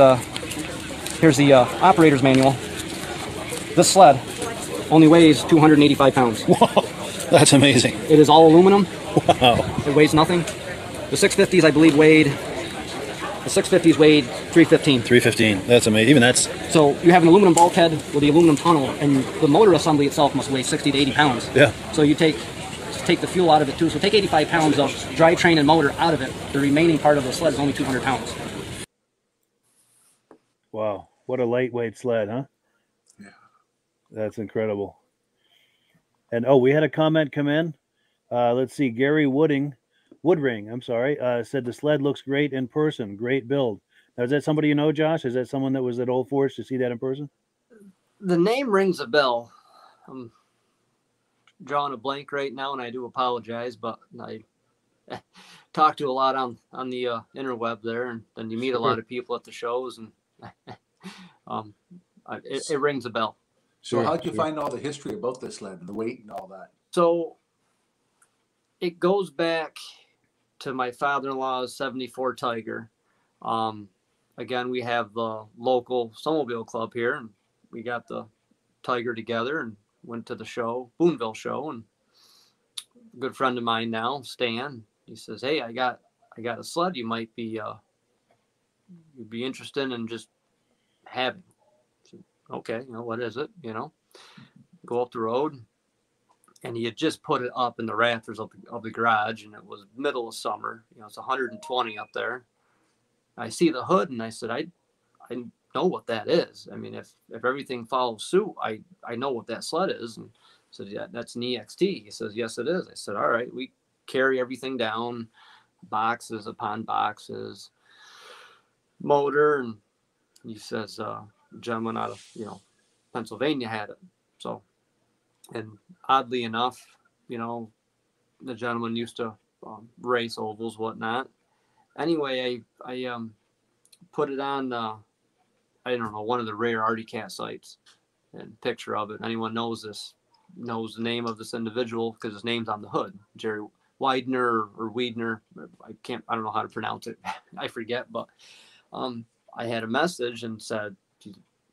here's the operator's manual. This sled only weighs 285 pounds. Whoa, that's amazing. It is all aluminum. Wow. It weighs nothing. The 650s, I believe, weighed 315. 315. That's amazing. Even that's. So you have an aluminum bulkhead with the aluminum tunnel, and the motor assembly itself must weigh 60 to 80 pounds. Yeah. So you take the fuel out of it too. So take 85 pounds of drivetrain and motor out of it. The remaining part of the sled is only 200 pounds. Wow. What a lightweight sled, huh? Yeah. That's incredible. And we had a comment come in. Let's see. Gary Woodring, said the sled looks great in person. Great build. Now, is that somebody you know, Josh? Is that someone that was at Old Forge to see that in person? The name rings a bell. I'm drawing a blank right now, and I do apologize, but I talk to a lot on the interweb there, and then you meet a lot of people at the shows, and it rings a bell. So how'd you find all the history about this sled and the weight and all that? So it goes back to my father-in-law's 74 Tiger. Again, we have the local snowmobile club here, and we got the Tiger together and went to the show, Boonville show, and a good friend of mine now, Stan, he says, hey, I got a sled you might be you'd be interested in just having. So, okay, what is it? Go up the road, and he had just put it up in the rafters of the garage, and it was middle of summer. It's 120 up there. I see the hood, and I said, I know what that is. I mean, if everything follows suit, I know what that sled is. And said, yeah, that's an EXT. He says, yes, it is. I said, all right, we carry everything down, boxes upon boxes, motor. And he says, a gentleman out of, Pennsylvania had it. So, and oddly enough, the gentleman used to race ovals, whatnot. Anyway, I put it on, I don't know, one of the rare Artie Cat sites, and picture of it. Anyone knows this, knows the name of this individual because his name's on the hood, Jerry Widener or Wiedner. I don't know how to pronounce it. I forget, but I had a message and said,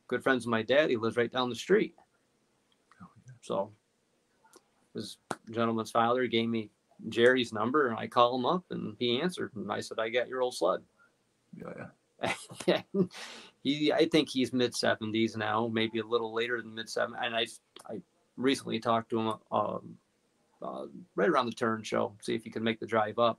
good friends of my dad, he lives right down the street. So this gentleman's father gave me Jerry's number, and I called him up, and he answered, and I said, I got your old sled. Yeah. I think he's mid-70s now, maybe a little later than mid-70s. And I recently talked to him right around the Turin show, see if he could make the drive up.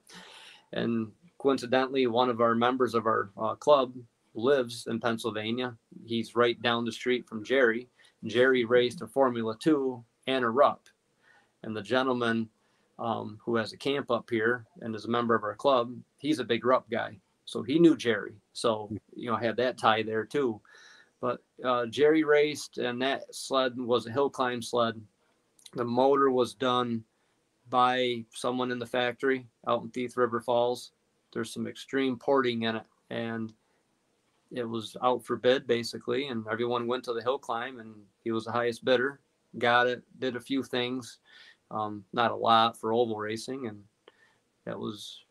And coincidentally, one of our members of our club lives in Pennsylvania. He's right down the street from Jerry. Jerry raced a Formula 2 and a RUP. And the gentleman who has a camp up here and is a member of our club, he's a big RUP guy. So he knew Jerry. So, I had that tie there too. But Jerry raced, and that sled was a hill climb sled. The motor was done by someone in the factory out in Thief River Falls. There's some extreme porting in it, and it was out for bid basically. And everyone went to the hill climb, and he was the highest bidder, got it, did a few things, not a lot for oval racing. And that was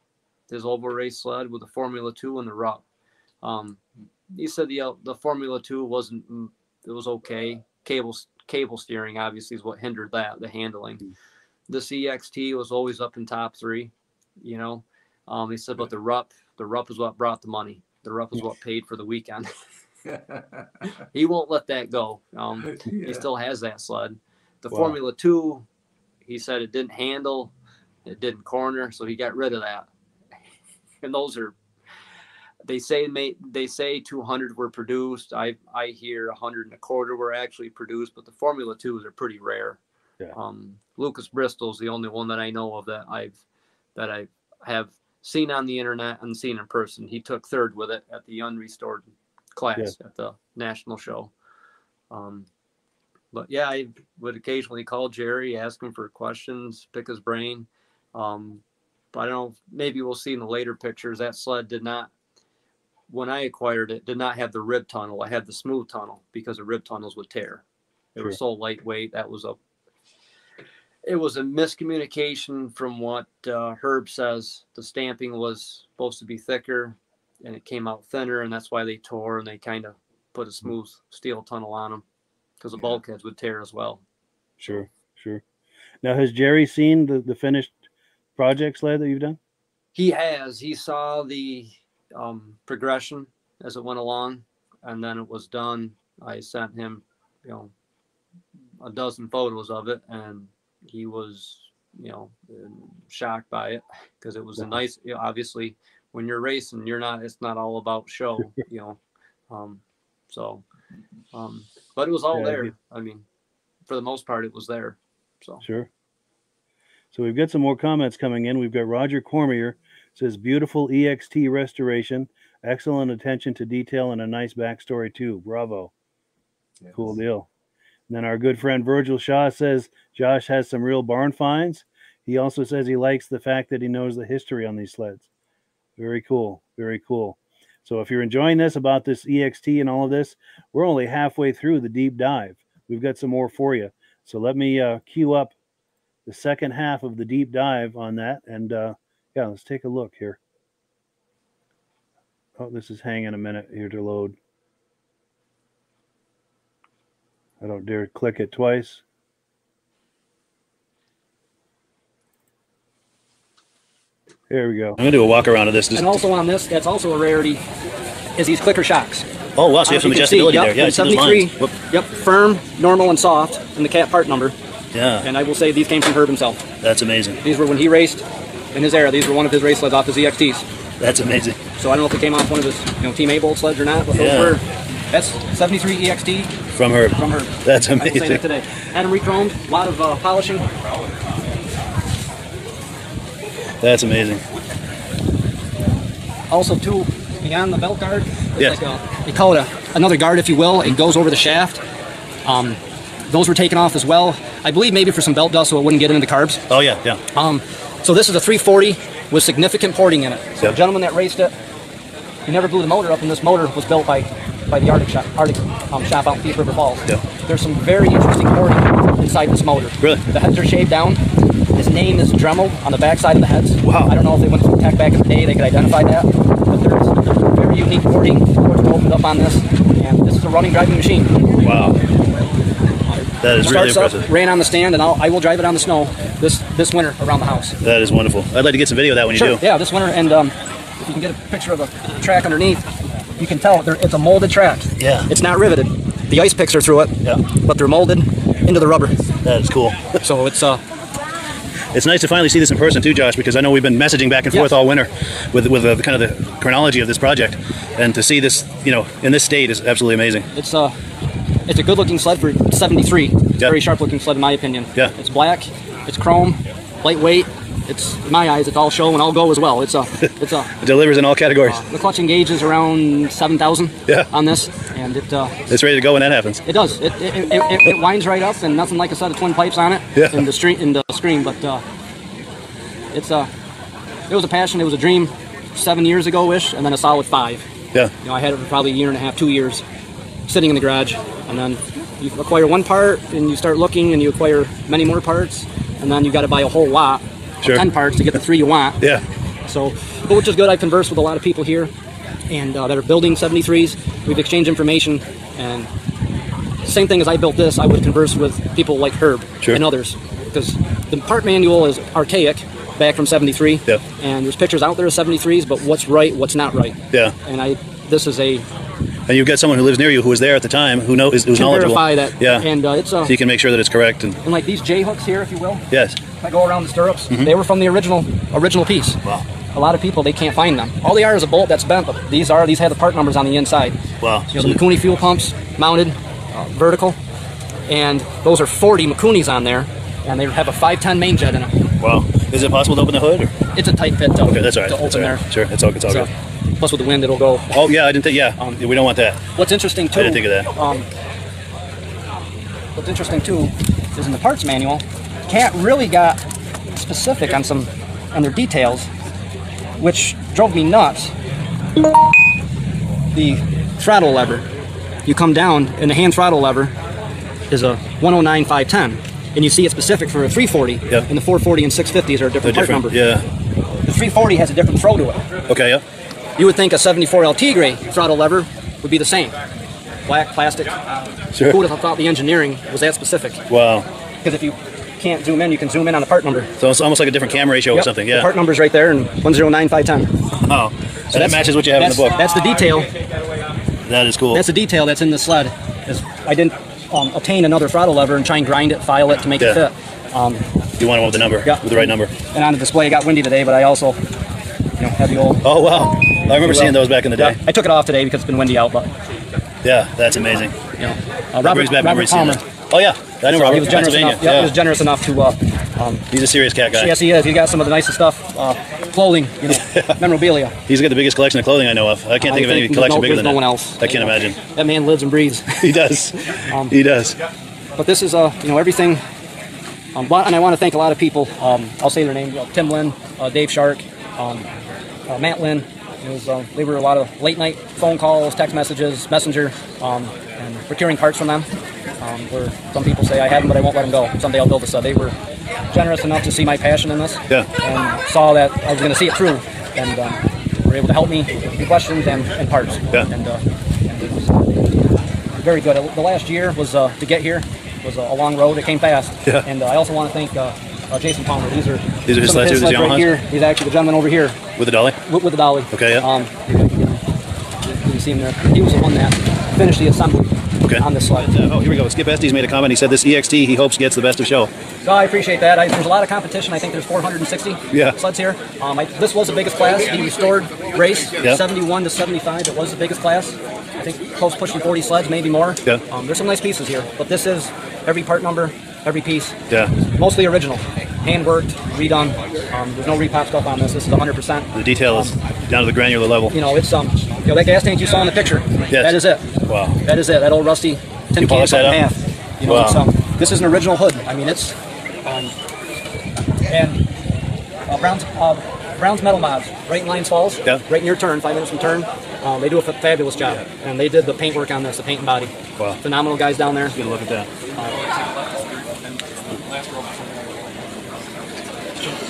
his oval race sled with the Formula 2 and the RUP. He said the Formula 2 it was okay. Cable steering obviously is what hindered that, the handling. The CXT was always up in top 3, He said, but the RUP is what brought the money. The RUP is what paid for the weekend. He won't let that go. He still has that sled. The Formula 2, he said it didn't handle, it didn't corner, so he got rid of that. And those are, they say 200 were produced. I hear 125 were actually produced, but the Formula 2s are pretty rare. Yeah. Lucas Bristol's the only one that I know of that I have seen on the internet and seen in person. He took third with it at the unrestored class at the national show. But yeah, I would occasionally call Jerry, ask him for questions, pick his brain. But I don't know, maybe we'll see in the later pictures. That sled did not, when I acquired it, did not have the rib tunnel. I had the smooth tunnel because the rib tunnels would tear. They were so lightweight. It was a miscommunication from what Herb says. The stamping was supposed to be thicker, and it came out thinner, and that's why they tore, and they kind of put a smooth steel tunnel on them because the bulkheads would tear as well. Sure. Now, has Jerry seen the finished project sled that you've done? He has. He saw the progression as it went along, and then it was done. I sent him, a dozen photos of it, and he was, shocked by it because it was a nice. Obviously, when you're racing, it's not all about show, but it was all there. I mean, for the most part, it was there. So sure. So we've got some more comments coming in. We've got Roger Cormier says, beautiful EXT restoration, excellent attention to detail, and a nice backstory too. Bravo. Yes. Cool deal. And then our good friend Virgil Shaw says, Josh has some real barn finds. He also says he likes the fact that he knows the history on these sleds. Very cool. Very cool. So if you're enjoying this about this EXT and all of this, we're only halfway through the deep dive. We've got some more for you. So let me queue up the second half of the deep dive on that. And let's take a look here. Oh, this is hanging a minute here to load. I don't dare click it twice. There we go. I'm going to do a walk around of this. And also on this, that's also a rarity, is these clicker shocks. Oh, wow, so you have some adjustability there. Yeah, 73, yep, firm, normal, and soft, and the cat part number. Yeah. And I will say these came from Herb himself. That's amazing. These were when he raced in his era. These were one of his race sleds off his EXTs. That's amazing. So I don't know if it came off one of his Team A-Bolt sleds or not, but That's 73 EXT. From her. From her. That's I will say amazing. that today. Had them re-chromed, a lot of polishing. That's amazing. Also, too, beyond the belt guard, yes. like they call it another guard, if you will. It goes over the shaft. Those were taken off as well. I believe maybe for some belt dust so it wouldn't get into the carbs. Oh, yeah, yeah. So this is a 340 with significant porting in it. So yep. The gentleman that raced it, he never blew the motor up, and this motor was built by the Arctic shop out in Thief River Falls. Yep. There's some very interesting porting inside this motor. Really? The heads are shaved down. His name is Dremel on the back side of the heads. Wow. I don't know if they went through tech back in the day, they could identify that. But there's very unique porting. Ports were opened up on this, and this is a running driving machine. Wow. That is really impressive. Up, ran on the stand, and I will drive it on the snow this winter around the house. That is wonderful. I'd like to get some video of that when you do. Yeah, this winter, and if you can get a picture of the track underneath, you can tell it's a molded track. Yeah. It's not riveted. The ice picks are through it, yeah, but they're molded into the rubber. That is cool. So it's nice to finally see this in person too, Josh, because I know we've been messaging back and forth all winter with the kind of the chronology of this project, and to see this, you know, in this state is absolutely amazing. It's a good-looking sled for 73. It's a very sharp-looking sled in my opinion. Yeah. It's black, it's chrome, lightweight. It's, in my eyes, it's all show and all go as well. It delivers in all categories. The clutch and gauge is around 7,000 on this, and it's ready to go when that happens. It does. It winds right up, and nothing like a set of twin pipes on it in the screen. But it was a passion. It was a dream 7 years ago-ish, and then a solid 5. Yeah. You know, I had it for probably a year and a half, 2 years, sitting in the garage, and then you acquire one part, and you start looking, and you acquire many more parts, and then you got to buy a whole lot. Sure. 10 parts to get the 3 you want. Yeah. So, but which is good. I conversed with a lot of people here, and that are building 73s. We've exchanged information, and same thing as I built this, I would converse with people like Herb and others, because the part manual is archaic, back from 73. Yep. And there's pictures out there of 73s, but what's right, what's not right. Yeah. And this is a. And you've got someone who lives near you who was there at the time, who knows, who's knowledgeable. Verify that. Yeah. And it's so you can make sure that it's correct. And like these J hooks here, if you will. Yes. If I go around the stirrups, they were from the original piece. Wow. A lot of people, they can't find them. All they are is a bolt that's bent, but these have the part numbers on the inside. Wow. You know, the Mikuni fuel pumps mounted vertical, and those are 40 Mikunis on there, and they have a 510 main jet in them. Wow. Is it possible to open the hood? Or? It's a tight fit to, okay, that's all right. to open there. Sure, it's all good. Plus with the wind, it'll go. Oh yeah, I didn't think. Yeah, we don't want that. What's interesting too. I didn't think of that. What's interesting too is in the parts manual, Cat really got specific on their details, which drove me nuts. The throttle lever, you come down, and the hand throttle lever is a 109 510, and you see it's specific for a 340. Yep. And the 440 and 650s are a different part number. Yeah. The 340 has a different throw to it. Okay. Yeah. You would think a 74 LT gray throttle lever would be the same. Black, plastic. Sure. Who would have thought the engineering was that specific? Wow. Because if you can't zoom in, you can zoom in on the part number. So it's almost like a different cam ratio or something, yeah. The part number's right there, and 109 510. Oh, so that matches what you have in the book. That's the detail. That is cool. That's the detail that's in the sled. I didn't obtain another throttle lever and try and grind it, file it to make it fit. You want one with the number, with the right number. And on the display, it got windy today, but I also, had the old. Oh wow! I remember seeing those back in the day. Yeah, I took it off today because it's been windy out, but. Yeah, that's amazing. Robert Palmer. Oh yeah, I know Robert. He was generous enough. He was generous enough to. He's a serious cat guy. Yes, he is. He got some of the nicest stuff, clothing, memorabilia. He's got the biggest collection of clothing I know of. I can't think of any collection bigger than that. No one else. I can't imagine. That man lives and breathes. He does. He does. But this is, everything. And I want to thank a lot of people. I'll say their name: Tim Lynn, Dave Shark, Matt Lynn. They were a lot of late night phone calls, text messages, messenger, and procuring parts from them. Where some people say I have them, but I won't let them go. Someday I'll build this. They were generous enough to see my passion in this, and saw that I was going to see it through, and were able to help me with questions and parts. Yeah. And it was very good. The last year was to get here was a long road. It came fast. Yeah. And I also want to thank Jason Palmer. These are his sleds, his right here. He's actually the gentleman over here. With the dolly? With the dolly. Okay, yeah. You can see him there. He was the one that finished the assembly on this sled. Oh, here we go. Skip Estes made a comment. He said this EXT he hopes gets the best of show. So I appreciate that. There's a lot of competition. I think there's 460 sleds here. This was the biggest class. The restored race, 71 to 75. It was the biggest class. I think close pushing 40 sleds, maybe more. Yeah. There's some nice pieces here, but this is every part number, every piece. Yeah. Mostly original, hand worked, redone. There's no repop stuff on this. This is 100%. The detail is down to the granular level. You know, it's that gas tank you saw in the picture. Yes. That is it. Wow. That is it. That old rusty tin can cut in half. You know, wow. This is an original hood. I mean, it's and Brown's Metal Mods, right in Lions Falls, right near Turn, 5 minutes from Turn. They do a fabulous job, and they did the paint work on this, the paint and body. Wow. Phenomenal guys down there. Get a look at that.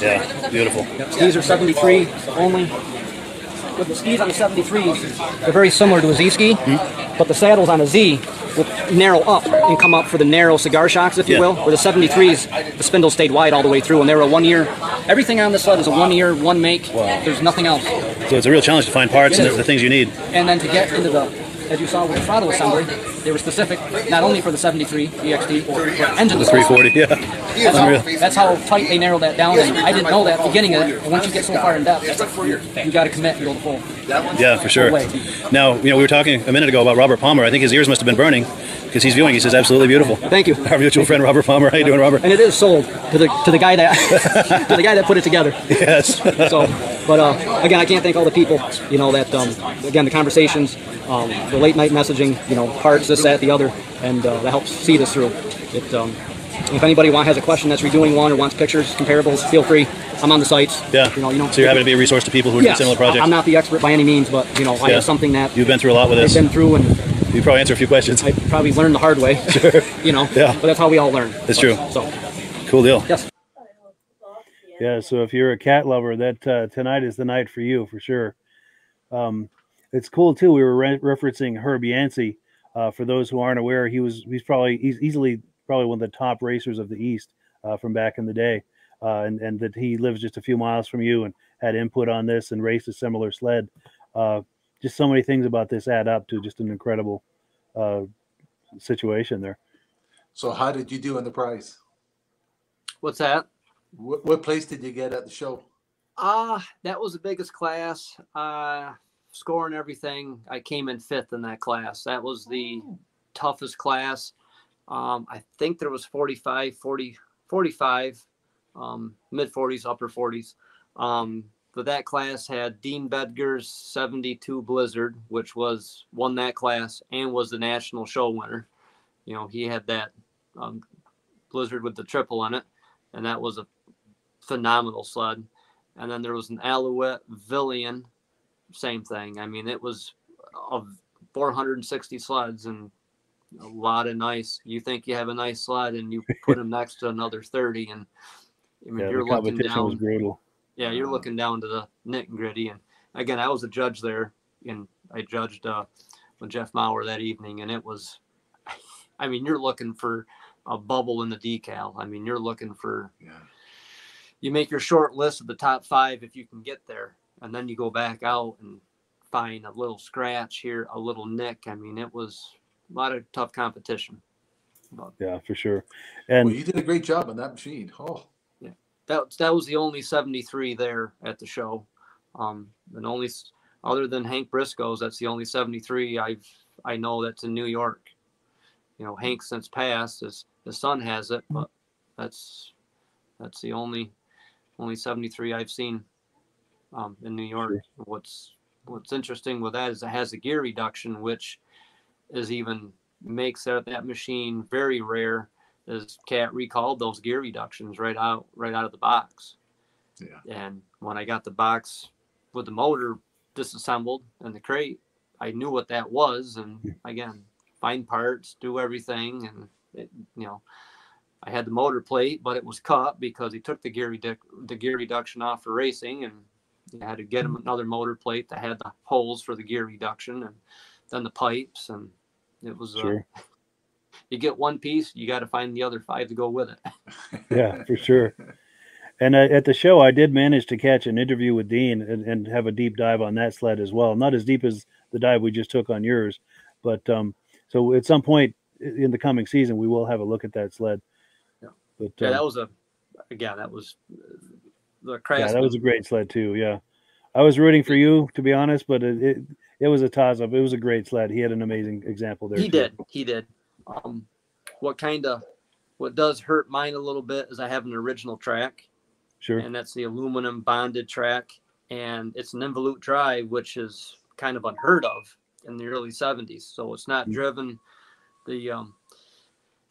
Yeah, beautiful. Yep. Skis are 73 only. With the skis on the 73s, they're very similar to a Z ski, but the saddles on a Z will narrow up and come up for the narrow cigar shocks, if you will. Where the 73s, the spindle stayed wide all the way through, and they were a 1 year. Everything on this sled is a 1 year, one make. Wow. There's nothing else. So it's a real challenge to find parts and the things you need. And then to get into the, as you saw with the throttle assembly, they were specific not only for the 73 EXT, but engine. The 340, yeah. That's how tight they narrowed that down. And I didn't know that at the beginning of it. And once you get so far in depth, you got to commit and go the full. Yeah, for sure. Now, you know, we were talking a minute ago about Robert Palmer. I think his ears must have been burning because he's viewing. He says, absolutely beautiful. Thank you. Our mutual friend Robert Palmer. How you doing, Robert? And it is sold to the guy that to the guy that put it together. Yes. So, but again, I can't thank all the people. You know that again, the conversations, the late night messaging. You know, parts, this, that, the other, and that helps see this through. If anybody has a question that's redoing one or wants pictures, comparables, feel free. I'm on the sites. Yeah. You know. So you're having to be a resource to people who are doing similar projects. I'm not the expert by any means, but you know, I have something that you've been through a lot with this. I've been through, and you probably answer a few questions. I probably learned the hard way. Sure. You know. Yeah. But that's how we all learn. That's true. So. Cool deal. Yes. Yeah. So if you're a cat lover, that tonight is the night for you for sure. It's cool too. We were referencing Herb Yancey. For those who aren't aware, he's easily one of the top racers of the East from back in the day, and that he lives just a few miles from you and had input on this and raced a similar sled. Just so many things about this add up to just an incredible situation there. So how did you do in the prize? What's that? What place did you get at the show? That was the biggest class. Scoring everything, I came in 5th in that class. That was the toughest class. I think there was 45, mid 40s, upper 40s. But that class had Dean Bedgar's 72 Blizzard, which won that class and was the national show winner. You know, he had that Blizzard with the triple on it, and that was a phenomenal sled. And then there was an Alouette Villian, same thing. I mean, it was of 460 sleds and a lot of nice. You think you have a nice sled, and you put them next to another 30, and I mean, you're looking down. Was brutal. Yeah, you're looking down to the nit and gritty. And again, I was a judge there, and I judged with Jeff Maurer that evening, and it was, I mean, you're looking for a bubble in the decal. I mean, you're looking for, you make your short list of the top 5 if you can get there, and then you go back out and find a little scratch here, a little nick. I mean, it was a lot of tough competition. But, yeah, for sure. And you did a great job on that machine. Oh, yeah, that was the only 73 there at the show. And only other than Hank Briscoe's, that's the only 73 I know that's in New York. You know, Hank since passed, his son has it, but that's the only 73 I've seen in New York. Sure. What's interesting with that is it has a gear reduction, which is even makes that machine very rare. As Cat recalled those gear reductions right out of the box. Yeah. And when I got the box with the motor disassembled and the crate, I knew what that was. And again, find parts, do everything, and you know, I had the motor plate, but it was cut because he took the gear reduction off for racing, and you had to get him another motor plate that had the holes for the gear reduction, and then the pipes, and it was. Sure. You get one piece, you got to find the other 5 to go with it. Yeah, for sure. And at the show, I did manage to catch an interview with Dean and have a deep dive on that sled as well. Not as deep as the dive we just took on yours, but so at some point in the coming season, we will have a look at that sled. Yeah, but, yeah, that was the crash. Yeah, that was a great sled too. Yeah, I was rooting for you, to be honest, but it was a toss up. It was a great sled. He had an amazing example there. He did. What does hurt mine a little bit is I have an original track. Sure. And that's the aluminum bonded track, and it's an involute drive, which is kind of unheard of in the early 70s. So it's not driven. The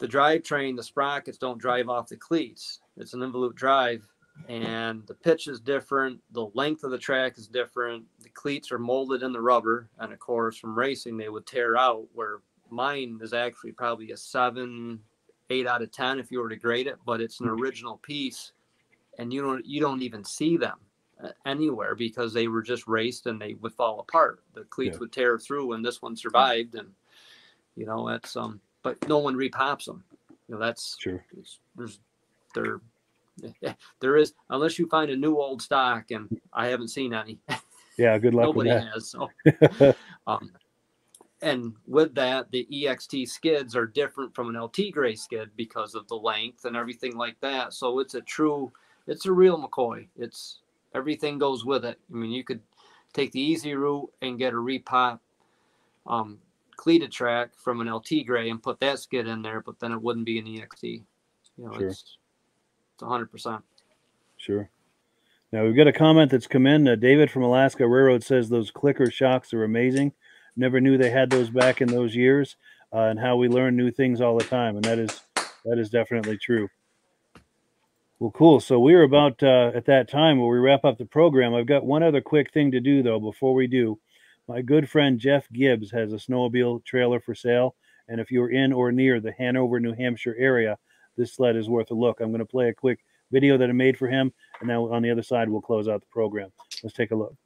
drivetrain, the sprockets don't drive off the cleats. It's an involute drive, and the pitch is different. The length of the track is different. The cleats are molded in the rubber, and of course, from racing, they would tear out. Where mine is actually probably a 7, 8 out of 10 if you were to grade it, but it's an original piece, and you don't even see them anywhere because they were just raced and they would fall apart. The cleats would tear through, and this one survived, and that's but no one repops them. That's sure. There is, unless you find a new old stock, and I haven't seen any. Yeah, good luck Nobody with that. has. So. And with that, the EXT skids are different from an LT gray skid because of the length and everything like that. So it's a real McCoy. Everything goes with it. I mean, you could take the easy route and get a repop cleated track from an LT gray and put that skid in there, but then it wouldn't be an EXT. Sure. It's 100%. Sure. Now we've got a comment that's come in. David from Alaska Railroad says those clicker shocks are amazing. Never knew they had those back in those years, and how we learn new things all the time, and that is definitely true. Well, cool. So we're about at that time where we wrap up the program. I've got one other quick thing to do, though, before we do. My good friend Jeff Gibbs has a snowmobile trailer for sale, and if you're in or near the Hanover, New Hampshire area, this sled is worth a look. I'm going to play a quick video that I made for him, and then on the other side, we'll close out the program. Let's take a look.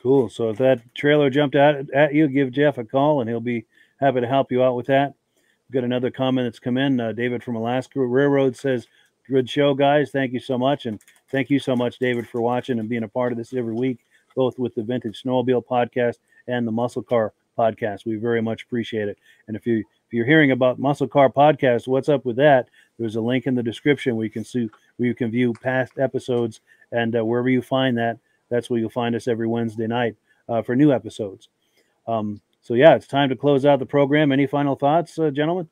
Cool. So if that trailer jumped out at you, give Jeff a call and he'll be happy to help you out with that. We've got another comment that's come in. David from Alaska Railroad says, good show, guys. Thank you so much. And thank you so much, David, for watching and being a part of this every week, both with the Vintage Snowmobile Podcast and the Muscle Car Podcast. We very much appreciate it. And if you're hearing about Muscle Car Podcast, what's up with that? There's a link in the description where you can view past episodes, and wherever you find that, that's where you'll find us every Wednesday night for new episodes. So yeah, it's time to close out the program. Any final thoughts, gentlemen?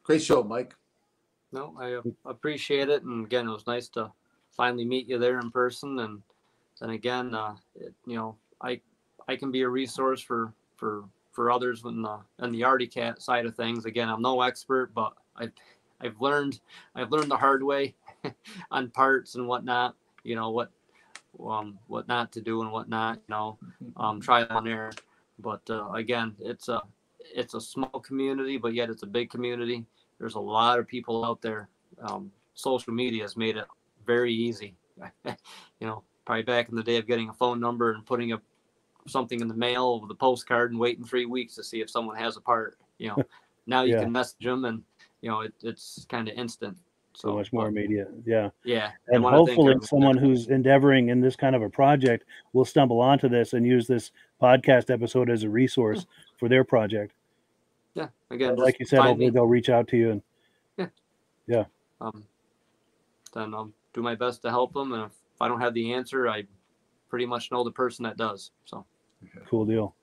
Great show, Mike. No, I appreciate it. And again, it was nice to finally meet you there in person. And then again, I can be a resource for others in the Arctic Cat side of things. Again, I'm no expert, but I've learned the hard way on parts and whatnot. What not to do and what not. Trial and error. But again, it's a small community, but yet it's a big community. There's a lot of people out there. Social media has made it very easy. Probably back in the day of getting a phone number and putting something in the mail with a postcard and waiting 3 weeks to see if someone has a part. Now you can message them and it's kind of instant. So much more immediate. Yeah. Yeah. And hopefully someone who's endeavoring in this kind of a project will stumble onto this and use this podcast episode as a resource for their project. Yeah. Again, like you said, hopefully they'll reach out to you and then I'll do my best to help them. And if I don't have the answer, I pretty much know the person that does. So cool deal.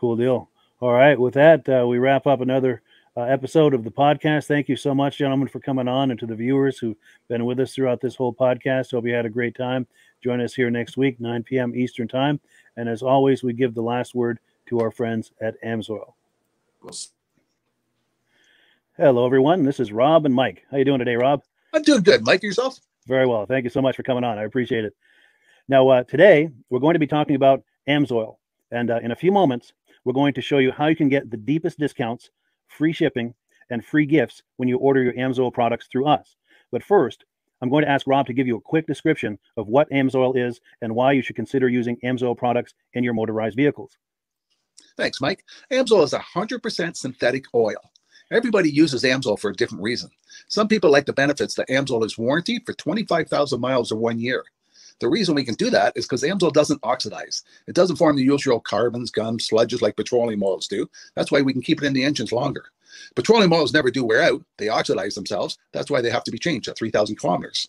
All right. With that, we wrap up another episode of the podcast. Thank you so much, gentlemen, for coming on, and to the viewers who've been with us throughout this whole podcast. Hope you had a great time. Join us here next week, 9 p.m. Eastern time. And as always, we give the last word to our friends at AMSOIL. Hello, everyone. This is Rob and Mike. How you doing today, Rob? I'm doing good. Mike, yourself? Very well. Thank you so much for coming on. I appreciate it. Now, today, we're going to be talking about AMSOIL. And in a few moments, we're going to show you how you can get the deepest discounts, free shipping, and free gifts when you order your AMSOIL products through us. But first, I'm going to ask Rob to give you a quick description of what AMSOIL is and why you should consider using AMSOIL products in your motorized vehicles. Thanks, Mike. AMSOIL is 100% synthetic oil. Everybody uses AMSOIL for a different reason. Some people like the benefits that AMSOIL is warranted for 25,000 miles or 1 year. The reason we can do that is because AMSOIL doesn't oxidize. It doesn't form the usual carbons, gums, sludges like petroleum oils do. That's why we can keep it in the engines longer. Petroleum oils never do wear out. They oxidize themselves. That's why they have to be changed at 3,000 kilometers.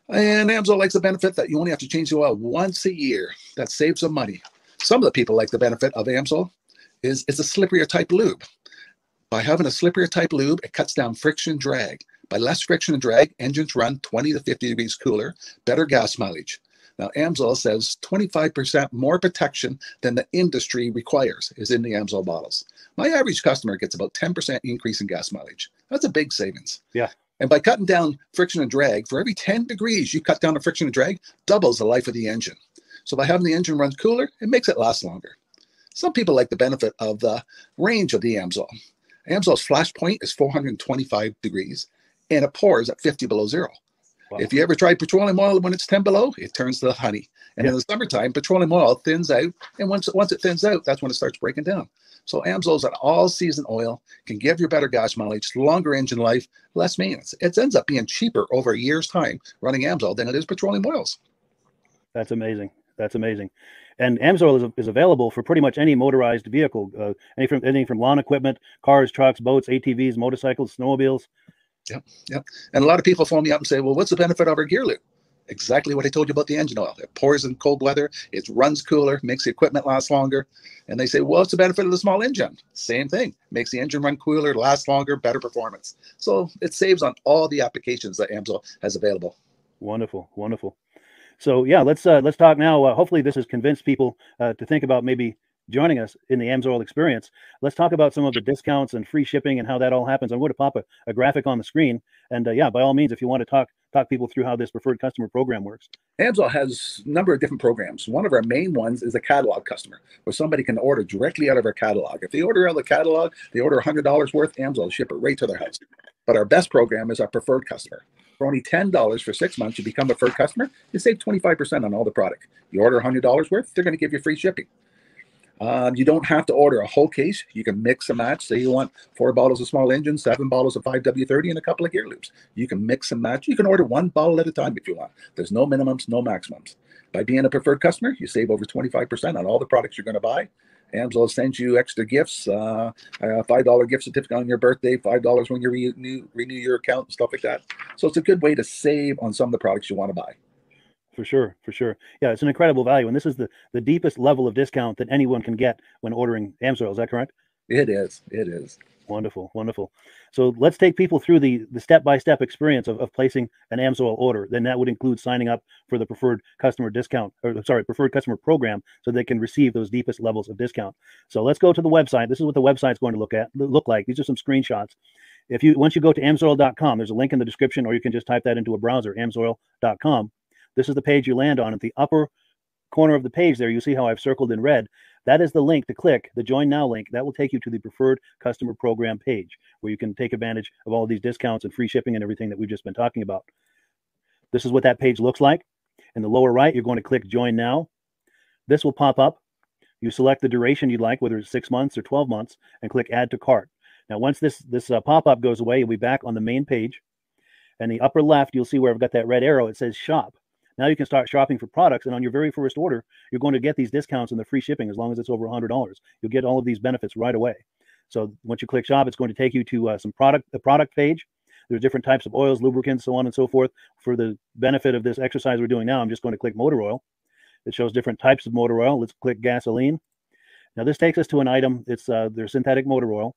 And AMSOIL likes the benefit that you only have to change the oil once a year. That saves some money. Some of the people like the benefit of AMSOIL is it's a slipperier type lube. By having a slipperier type lube, it cuts down friction and drag. By less friction and drag, engines run 20 to 50 degrees cooler, better gas mileage. Now, AMSOIL says 25% more protection than the industry requires is in the AMSOIL bottles. My average customer gets about 10% increase in gas mileage. That's a big savings. Yeah. And by cutting down friction and drag, for every 10 degrees you cut down the friction and drag, doubles the life of the engine. So by having the engine run cooler, it makes it last longer. Some people like the benefit of the range of the AMSOIL. AMSOIL's flash point is 425 degrees, and it pours at 50 below zero. Wow. If you ever tried petroleum oil when it's 10 below, it turns to honey. And in the summertime, petroleum oil thins out, and once it thins out, that's when it starts breaking down. So AMSOIL is an all-season oil, can give you better gas mileage, longer engine life, less maintenance. It ends up being cheaper over a year's time running AMSOIL than it is petroleum oils. That's amazing. That's amazing. And AMSOIL is available for pretty much any motorized vehicle, anything from lawn equipment, cars, trucks, boats, ATVs, motorcycles, snowmobiles. Yep. And a lot of people phone me up and say, well, what's the benefit of our gear lube? Exactly what I told you about the engine oil. It pours in cold weather, it runs cooler, makes the equipment last longer. And they say, well, what's the benefit of the small engine? Same thing. Makes the engine run cooler, last longer, better performance. So it saves on all the applications that AMSOIL has available. Wonderful, wonderful. So yeah, let's talk now. Hopefully this has convinced people to think about maybe joining us in the AMSOIL experience. Let's talk about some of the discounts and free shipping and how that all happens. I'm going to pop a graphic on the screen. And yeah, by all means, if you want to talk people through how this preferred customer program works. AMSOIL has a number of different programs. One of our main ones is a catalog customer, where somebody can order directly out of our catalog. If they order out of the catalog, they order $100 worth, AMSOIL will ship it right to their house. But our best program is our preferred customer. For only $10 for 6 months, you become a preferred customer. You save 25% on all the product. You order $100 worth, they're going to give you free shipping. You don't have to order a whole case. You can mix and match. Say you want 4 bottles of small engine, 7 bottles of 5W30, and a couple of gear loops. You can mix and match. You can order 1 bottle at a time if you want. There's no minimums, no maximums. By being a preferred customer, you save over 25% on all the products you're going to buy. AMSOIL sends you extra gifts, a $5 gift certificate on your birthday, $5 when you renew your account and stuff like that. So it's a good way to save on some of the products you want to buy. For sure, for sure. Yeah, it's an incredible value. And this is the deepest level of discount that anyone can get when ordering AMSOIL. Is that correct? It is. It is. Wonderful, wonderful. So let's take people through the step-by-step experience of placing an AMSOIL order. Then that would include signing up for the preferred customer discount, preferred customer program, so they can receive those deepest levels of discount. So let's go to the website. This is what the website's going to look like. These are some screenshots. Once you go to AMSOIL.com, there's a link in the description, or you can just type that into a browser, AMSOIL.com. This is the page you land on. At the upper corner of the page there, you see how I've circled in red. That is the link to click, the Join Now link. That will take you to the preferred customer program page, where you can take advantage of all of these discounts and free shipping and everything that we've just been talking about. This is what that page looks like. In the lower right, you're going to click Join Now. This will pop up. You select the duration you'd like, whether it's 6 months or 12 months, and click Add to Cart. Now, once this pop-up goes away, you'll be back on the main page. And the upper left, you'll see where I've got that red arrow. It says Shop. Now you can start shopping for products, and on your very first order, you're going to get these discounts and the free shipping as long as it's over $100. You'll get all of these benefits right away. So once you click Shop, it's going to take you to the product page. There's different types of oils, lubricants, so on and so forth. For the benefit of this exercise we're doing now, I'm just going to click motor oil. It shows different types of motor oil. Let's click gasoline. Now this takes us to an item. It's their synthetic motor oil.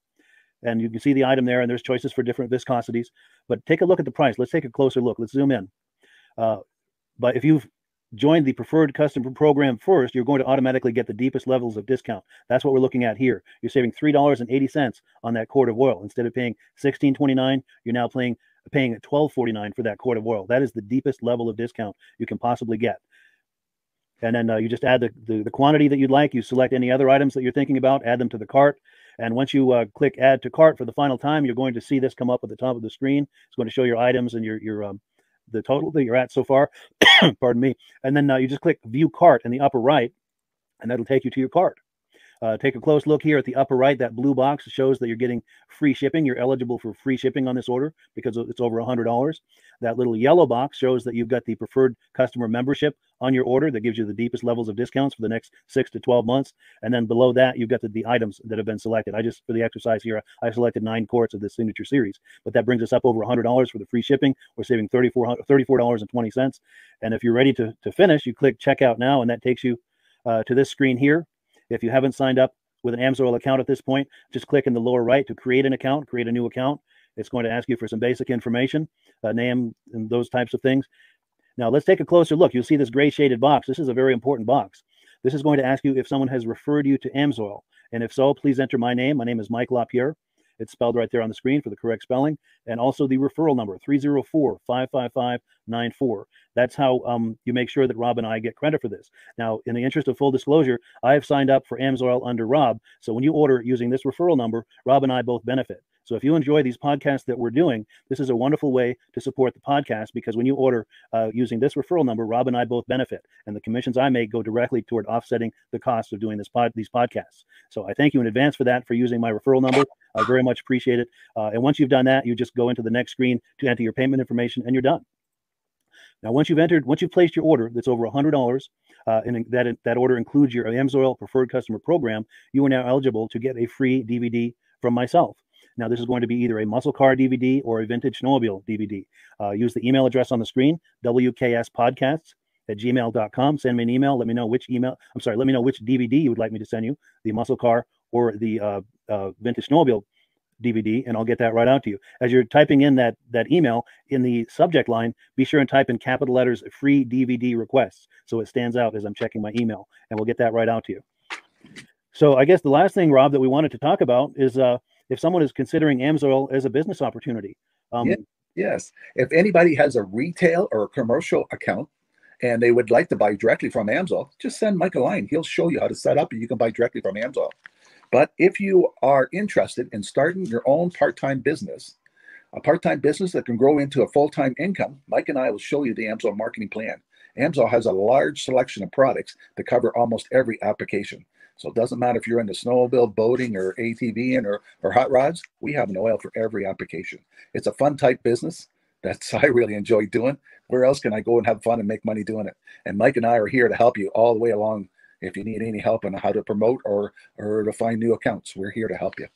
And you can see the item there, and there's choices for different viscosities. But take a look at the price. Let's take a closer look. Let's zoom in. But if you've join the preferred customer program first, you're going to automatically get the deepest levels of discount. That's what we're looking at here. You're saving $3.80 on that quart of oil. Instead of paying $16.29, you're now paying $12.49 for that quart of oil. That is the deepest level of discount you can possibly get. And then you just add the quantity that you'd like. You select any other items that you're thinking about, add them to the cart. And once you click add to cart for the final time, you're going to see this come up at the top of the screen. It's going to show your items and your the total that you're at so far. Pardon me. And then you just click view cart in the upper right, and that'll take you to your cart. Take a close look here at the upper right. That blue box shows that you're getting free shipping. You're eligible for free shipping on this order because it's over $100. That little yellow box shows that you've got the preferred customer membership on your order that gives you the deepest levels of discounts for the next 6 to 12 months. And then below that, you've got the items that have been selected. For the exercise here, I selected 9 quarts of this signature series, but that brings us up over $100 for the free shipping. We're saving $34.20. And if you're ready to finish, you click checkout now, and that takes you to this screen here. If you haven't signed up with an AMSOIL account at this point, just click in the lower right to create an account, create a new account. It's going to ask you for some basic information, name and those types of things. Now let's take a closer look. You'll see this gray shaded box. This is a very important box. This is going to ask you if someone has referred you to AMSOIL. And if so, please enter my name. My name is Mike Lapierre. It's spelled right there on the screen for the correct spelling. And also the referral number, 304-555-94. That's how you make sure that Rob and I get credit for this. Now, in the interest of full disclosure, I have signed up for AMSOIL under Rob. So when you order using this referral number, Rob and I both benefit. So if you enjoy these podcasts that we're doing, this is a wonderful way to support the podcast, because when you order using this referral number, Rob and I both benefit. And the commissions I make go directly toward offsetting the cost of doing these podcasts. So I thank you in advance for that, for using my referral number. I very much appreciate it. And once you've done that, you just go into the next screen to enter your payment information, and you're done. Now, once you've placed your order that's over $100, and that order includes your AMSOIL preferred customer program, you are now eligible to get a free DVD from myself. Now, this is going to be either a muscle car DVD or a vintage snowmobile DVD. Use the email address on the screen, wkspodcasts@gmail.com. Send me an email. Let me know which DVD you would like me to send you, the muscle car or the vintage snowmobile DVD, and I'll get that right out to you. As you're typing in that email, in the subject line, be sure and type in capital letters free DVD requests, so it stands out as I'm checking my email, and we'll get that right out to you. So I guess the last thing, Rob, that we wanted to talk about is if someone is considering AMSOIL as a business opportunity. Yes. If anybody has a retail or a commercial account and they would like to buy directly from AMSOIL, just send Mike a line. He'll show you how to set up, and you can buy directly from AMSOIL. But if you are interested in starting your own part-time business, a part-time business that can grow into a full-time income, Mike and I will show you the AMSOIL marketing plan. AMSOIL has a large selection of products that cover almost every application. So it doesn't matter if you're into snowmobile, boating, or ATVing, or hot rods. We have an oil for every application. It's a fun type business that's I really enjoy doing. Where else can I go and have fun and make money doing it? And Mike and I are here to help you all the way along. If you need any help on how to promote or to find new accounts, we're here to help you.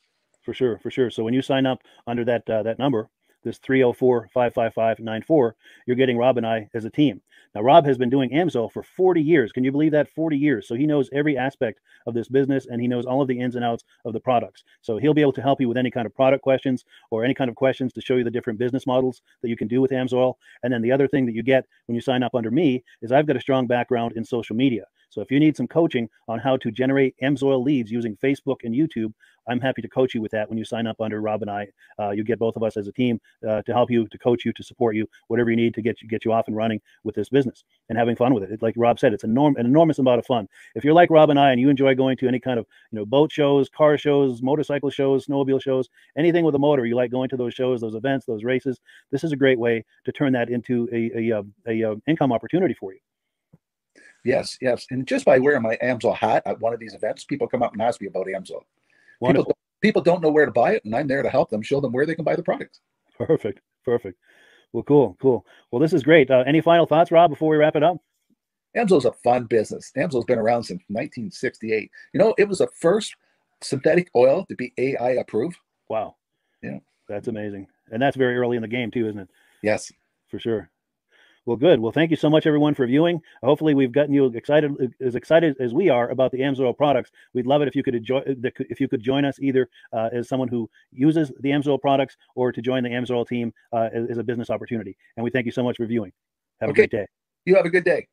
For sure. So when you sign up under that number, this 304-555-94, you're getting Rob and I as a team. Now, Rob has been doing AMSOIL for 40 years. Can you believe that? 40 years. So he knows every aspect of this business, and he knows all of the ins and outs of the products. So he'll be able to help you with any kind of product questions or any kind of questions to show you the different business models that you can do with AMSOIL. And then the other thing that you get when you sign up under me is I've got a strong background in social media. So if you need some coaching on how to generate AMSOIL leads using Facebook and YouTube, I'm happy to coach you with that when you sign up under Rob and I. You get both of us as a team to help you, to coach you, to support you, whatever you need to get you off and running with this business and having fun with it. Like Rob said, it's an enormous amount of fun. If you're like Rob and I and you enjoy going to any kind of boat shows, car shows, motorcycle shows, snowmobile shows, anything with a motor, you like going to those shows, those events, those races, this is a great way to turn that into a income opportunity for you. Yes. And just by wearing my AMSOIL hat at one of these events, people come up and ask me about AMSOIL. People don't know where to buy it, and I'm there to help them, show them where they can buy the products. Perfect. Well, cool. Well, this is great. Any final thoughts, Rob, before we wrap it up? AMSOIL's a fun business. AMSOIL's been around since 1968. It was the first synthetic oil to be AI approved. Wow. Yeah. That's amazing. And that's very early in the game too, isn't it? Yes. For sure. Well, good. Well, thank you so much, everyone, for viewing. Hopefully, we've gotten you excited as we are about the AMSOIL products. We'd love it if you could join us either as someone who uses the AMSOIL products or to join the AMSOIL team as a business opportunity. And we thank you so much for viewing. Have a great day. You have a good day.